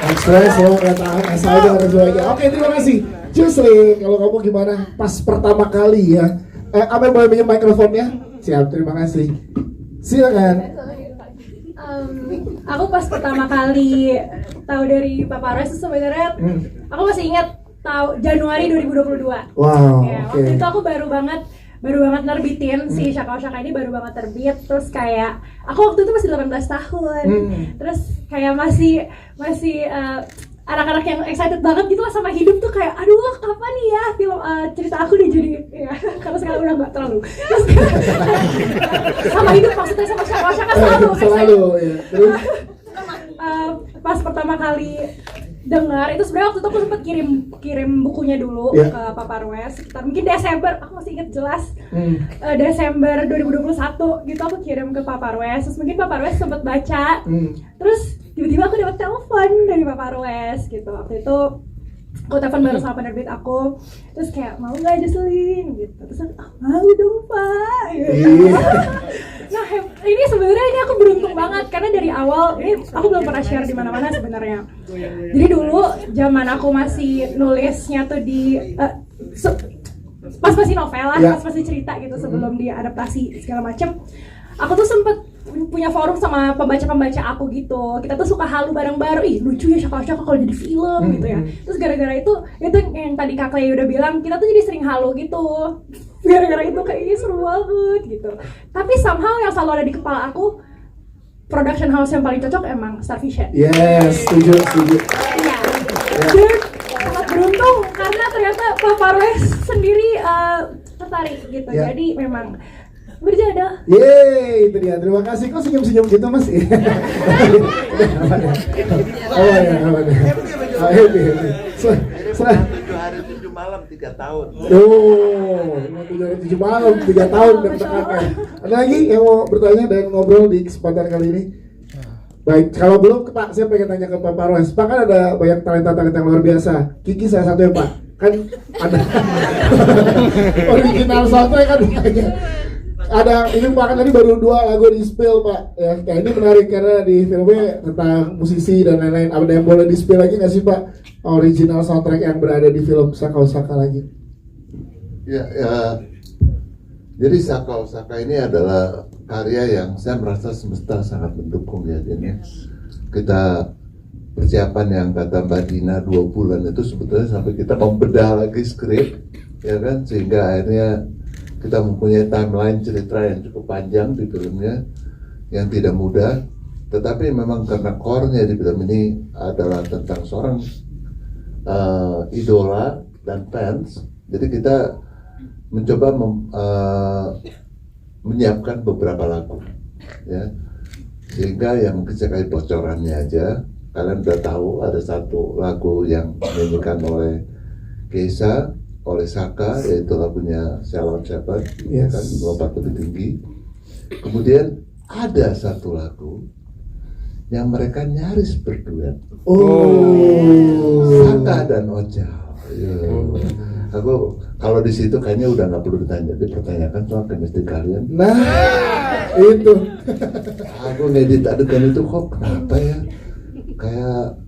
Speaker 1: Ekspres ya, kata saja harus lagi. Oke, terima kasih. Jocelyn, kalau kamu gimana pas pertama kali ya? Amel boleh pinjam mikrofonnya? Siap, terima kasih. Silakan.
Speaker 8: Aku pas pertama kali tahu dari Papa Res sebenarnya aku masih ingat Januari 2022.
Speaker 1: Wow.
Speaker 8: Ya, waktu itu aku baru banget nerbitin si Syaka ini baru banget terbit. Terus kayak aku waktu itu masih 18 tahun. Terus kayak masih anak-anak yang excited banget gitu lah sama hidup tuh, kayak aduh kapan nih ya film cerita aku nih jadi ya, karena sekarang udah nggak terlalu. Terus sama hidup maksudnya sama Syaka selalu
Speaker 1: ya. Terus
Speaker 8: pas pertama kali dengar itu sebenarnya waktu itu aku sempat kirim bukunya dulu ke Papa Rues sekitar mungkin Desember, aku masih ingat jelas. Desember 2021 gitu aku kirim ke Papa Rues, terus mungkin Papa Rues sempat baca. Terus tiba-tiba aku dapat telepon dari Papa Rues gitu. Waktu itu aku telepon baru sama penerbit aku, terus kayak mau nggak Jocelyn gitu. Terus aku mau dong Pak gitu. Nah ini sebenarnya ini aku beruntung banget karena dari awal ini aku belum pernah share di mana-mana sebenarnya. Jadi dulu zaman aku masih nulisnya tuh di pas masih novel lah, pas masih cerita gitu sebelum diadaptasi segala macem. Aku tuh sempet punya forum sama pembaca-pembaca aku gitu. Kita tuh suka halu bareng-bareng. Ih lucu ya Syaka kalau jadi film gitu ya. Terus gara-gara itu yang tadi Kak Clay udah bilang, kita tuh jadi sering halu gitu. Gara-gara itu kayak seru banget gitu. Tapi somehow yang selalu ada di kepala aku, production house yang paling cocok emang Starvision.
Speaker 1: Yes, setuju.
Speaker 8: Iya. Dan sangat beruntung karena ternyata Papa Rues sendiri tertarik gitu. Jadi memang berjodoh.
Speaker 1: Yeay, itu dia. Terima kasih. Kok senyum-senyum gitu Mas? Oh ya, happy.
Speaker 2: 7 malam 3 tahun.
Speaker 1: Oh, 7 malam 3 tahun deg-degannya. Ada lagi yang mau bertanya dan ngobrol di kesempatan kali ini? Baik, kalau belum Pak, saya pengen tanya ke Pak Parwes. Pak kan ada banyak talenta-talenta yang luar biasa. Kiki salah satu ya Pak. Kan ada original soundtrack kan banyak. Ada ini Pak kan tadi baru 2 lagu di spill Pak. Ya, kayak ini menarik karena di filmnya tentang musisi dan lain-lain. Ada yang boleh di spill lagi nggak sih Pak? Original soundtrack yang berada di film Saka Osaka lagi.
Speaker 2: Ya, jadi Saka Osaka ini adalah karya yang saya merasa semesta sangat mendukung ya. Jadi kita persiapan yang kata Mbak Dina 2 bulan itu sebetulnya sampai kita membedah lagi skrip, ya kan, sehingga akhirnya kita mempunyai timeline cerita yang cukup panjang di filmnya yang tidak mudah, tetapi memang karena core-nya di film ini adalah tentang seorang idola dan fans, jadi kita mencoba menyiapkan beberapa lagu, ya, sehingga yang mungkin saya kasih bocorannya aja, kalian udah tahu ada satu lagu yang dinyanyikan oleh Keisa, oleh Saka, yaitu lagunya Shalom Shepherd,
Speaker 1: Yes.
Speaker 2: kan, Melompat Lebih Tinggi. Kemudian ada satu lagu yang mereka nyaris berduet. Saka dan Ojal. Ya. Aku kalau di situ kayaknya udah nggak perlu dipertanyakan soal chemistry kalian.
Speaker 1: Nah, itu.
Speaker 2: Aku ngedit adegan itu kok kenapa ya? Kayak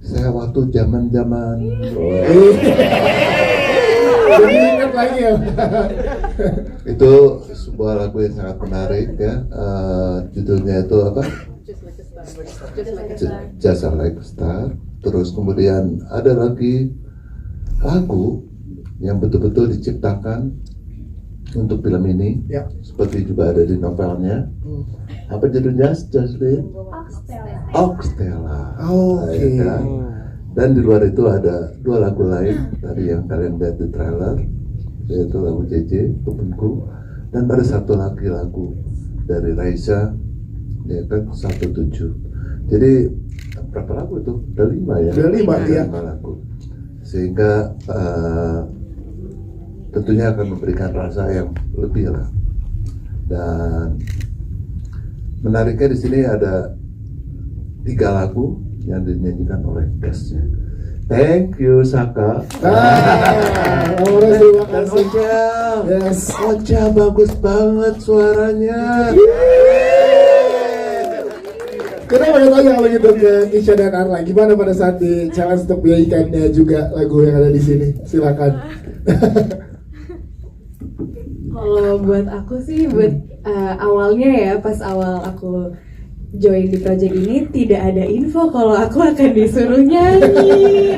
Speaker 2: saya waktu zaman-zaman.
Speaker 1: Jadi ingat lagi ya.
Speaker 2: Itu sebuah lagu yang sangat menarik ya. Judulnya itu apa? Just Like a Star. Terus kemudian ada lagi lagu yang betul-betul diciptakan untuk film ini,
Speaker 1: ya.
Speaker 2: Seperti juga ada di novelnya. Apa judulnya? Jocelyn? Oxtella.
Speaker 1: Oke.
Speaker 2: Ya kan? Dan di luar itu ada 2 lagu lain tadi yang kalian lihat di trailer, yaitu lagu JJ, Bebenku, dan ada satu lagi lagu dari Raisa, ya kan, 17. Jadi berapa lagu itu? Ada 5 ya?
Speaker 1: Ada 5, ya.
Speaker 2: 5 lagu. Sehingga tentunya akan memberikan rasa yang lebih lah. Dan menariknya di sini ada 3 lagu yang dinyanyikan oleh castnya. Thank you Saka.
Speaker 1: Terima kasih.
Speaker 2: Yes. Ocha bagus banget suaranya.
Speaker 1: Kita pengen tanya kalau gitu ke Kisha dan Arla, gimana pada saat di challenge untuk menyanyikannya juga lagu yang ada di sini? Silakan.
Speaker 6: Kalau buat aku sih, buat awalnya ya, pas awal aku join di project ini tidak ada info kalau aku akan disuruh nyanyi.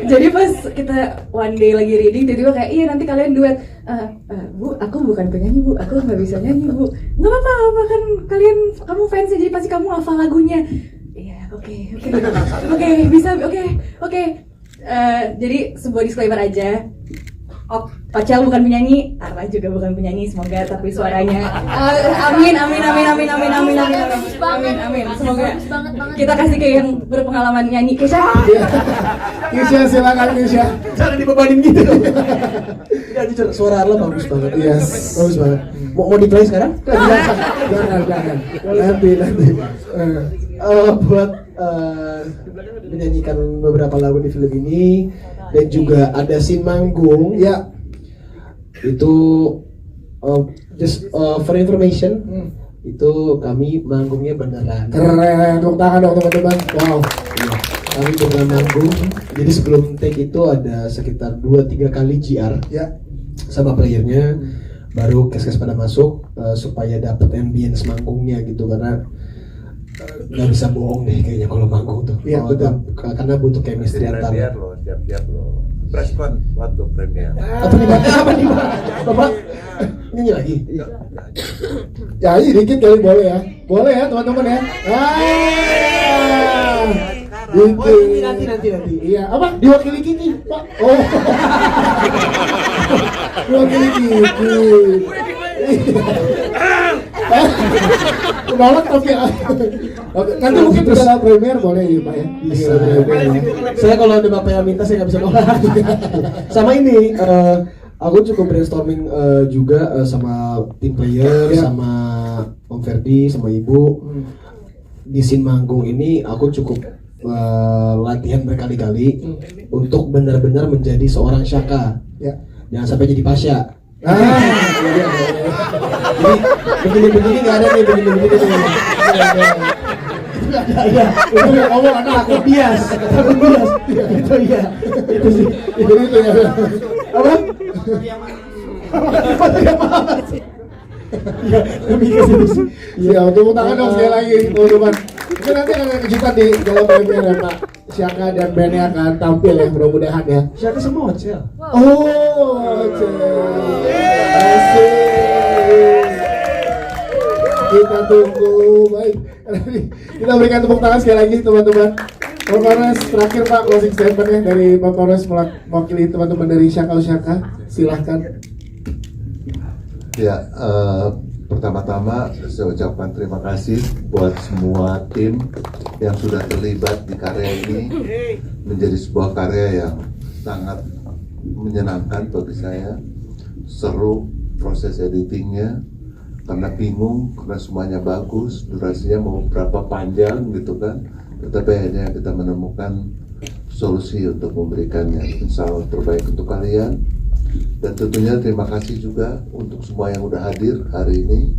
Speaker 6: Jadi pas kita one day lagi reading, tiba-tiba kayak, iya nanti kalian duet. Bu, aku bukan penyanyi bu, aku nggak bisa nyanyi bu. Nggak apa-apa kan kamu fans jadi pasti kamu hafal lagunya. Iya, oke, bisa, oke. Jadi sebuah disclaimer aja. Ocel bukan penyanyi, Arla juga bukan penyanyi, semoga tapi suaranya amin. Semoga kita kasih ke yang berpengalaman nyanyi. Kisha
Speaker 1: silakan Kisha.
Speaker 9: Jangan dibebanin gitu. Tidak jujur, suara Arla bagus banget.
Speaker 1: Yes,
Speaker 9: bagus banget. Mau di play sekarang?
Speaker 1: Jangan. Nanti.
Speaker 9: Buat menyanyikan beberapa lagu di film ini dan juga ada scene manggung
Speaker 1: ya.
Speaker 9: Itu just for information, itu kami manggungnya beneran.
Speaker 1: Keren, tepuk tangan dong teman-teman. Wow.
Speaker 9: Kami beneran manggung. Jadi sebelum take itu ada sekitar 2-3 kali GR
Speaker 1: ya
Speaker 9: sama playernya, baru kes-kes pada masuk supaya dapat ambience manggungnya gitu, karena nggak bisa bohong deh kayaknya kalau manggung tuh.
Speaker 1: Iya, betul.
Speaker 9: Karena butuh chemistry antar.
Speaker 2: Siap loh. Preskon waktu premier.
Speaker 9: Apa nih Bapak? Nyanyi lagi?
Speaker 1: Nyanyi dikit kali boleh ya? Boleh ya teman-teman ya? Nanti. Iya, apa? Diwakili Kiki, Pak. Oh. Diwakili Kiki. nolak tapi oke, nanti mungkin bisa premier boleh ya Pak ya.
Speaker 9: Bisa. Saya kalau ada bapak yang minta saya nggak bisa nolak. Sama ini, aku cukup brainstorming juga sama tim player, sama Om Ferdi, sama Ibu. Di scene manggung ini aku cukup latihan berkali-kali untuk benar-benar menjadi seorang Syaka.
Speaker 1: Ya.
Speaker 9: Jangan sampai jadi Pasha. Jadi begini-begini nggak ada nih, begini-begini nih. Nggak ada. Itu yang ngomong anak takut bias. Itu iya. Itu sih. Itu ya. Apa?
Speaker 1: Iya, tepuk tangan dong sekali lagi teman-teman. Mungkin nanti akan ada kejutan di dalam premier ya Pak. Syaka dan bandnya akan tampil ya, mudah-mudahan ya.
Speaker 9: Syaka semua Ocel.
Speaker 1: Oh, Ocel. Asik. Kita tunggu, baik. Kita berikan tepuk tangan sekali lagi teman-teman. Pak Polres, terakhir Pak, closing statementnya dari Pak Polres mewakili teman-teman dari Syaka Syaka. Silahkan.
Speaker 2: Ya, pertama-tama saya ucapkan terima kasih buat semua tim yang sudah terlibat di karya ini, menjadi sebuah karya yang sangat menyenangkan bagi saya. Seru proses editingnya, karena bingung, karena semuanya bagus, durasinya mau berapa panjang gitu kan, tetapi akhirnya kita menemukan solusi untuk memberikannya, insya Allah terbaik untuk kalian. Dan tentunya terima kasih juga untuk semua yang udah hadir hari ini,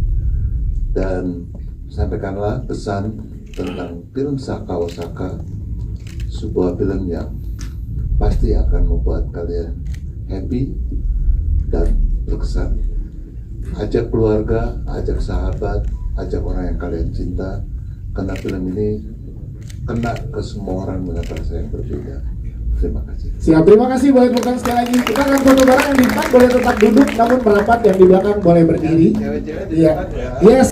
Speaker 2: dan sampaikanlah pesan tentang film Syaka Osaka, sebuah film yang pasti akan membuat kalian happy dan berkesan. Ajak keluarga, ajak sahabat, ajak orang yang kalian cinta, karena film ini kena ke semua orang dengan rasa yang berbeda. Terima kasih.
Speaker 1: Siap, terima kasih, boleh tepuk tangan sekali lagi. Kita akan foto bareng, yang di depan boleh tetap duduk, namun merapat, yang di belakang boleh berdiri. Iya. Yes.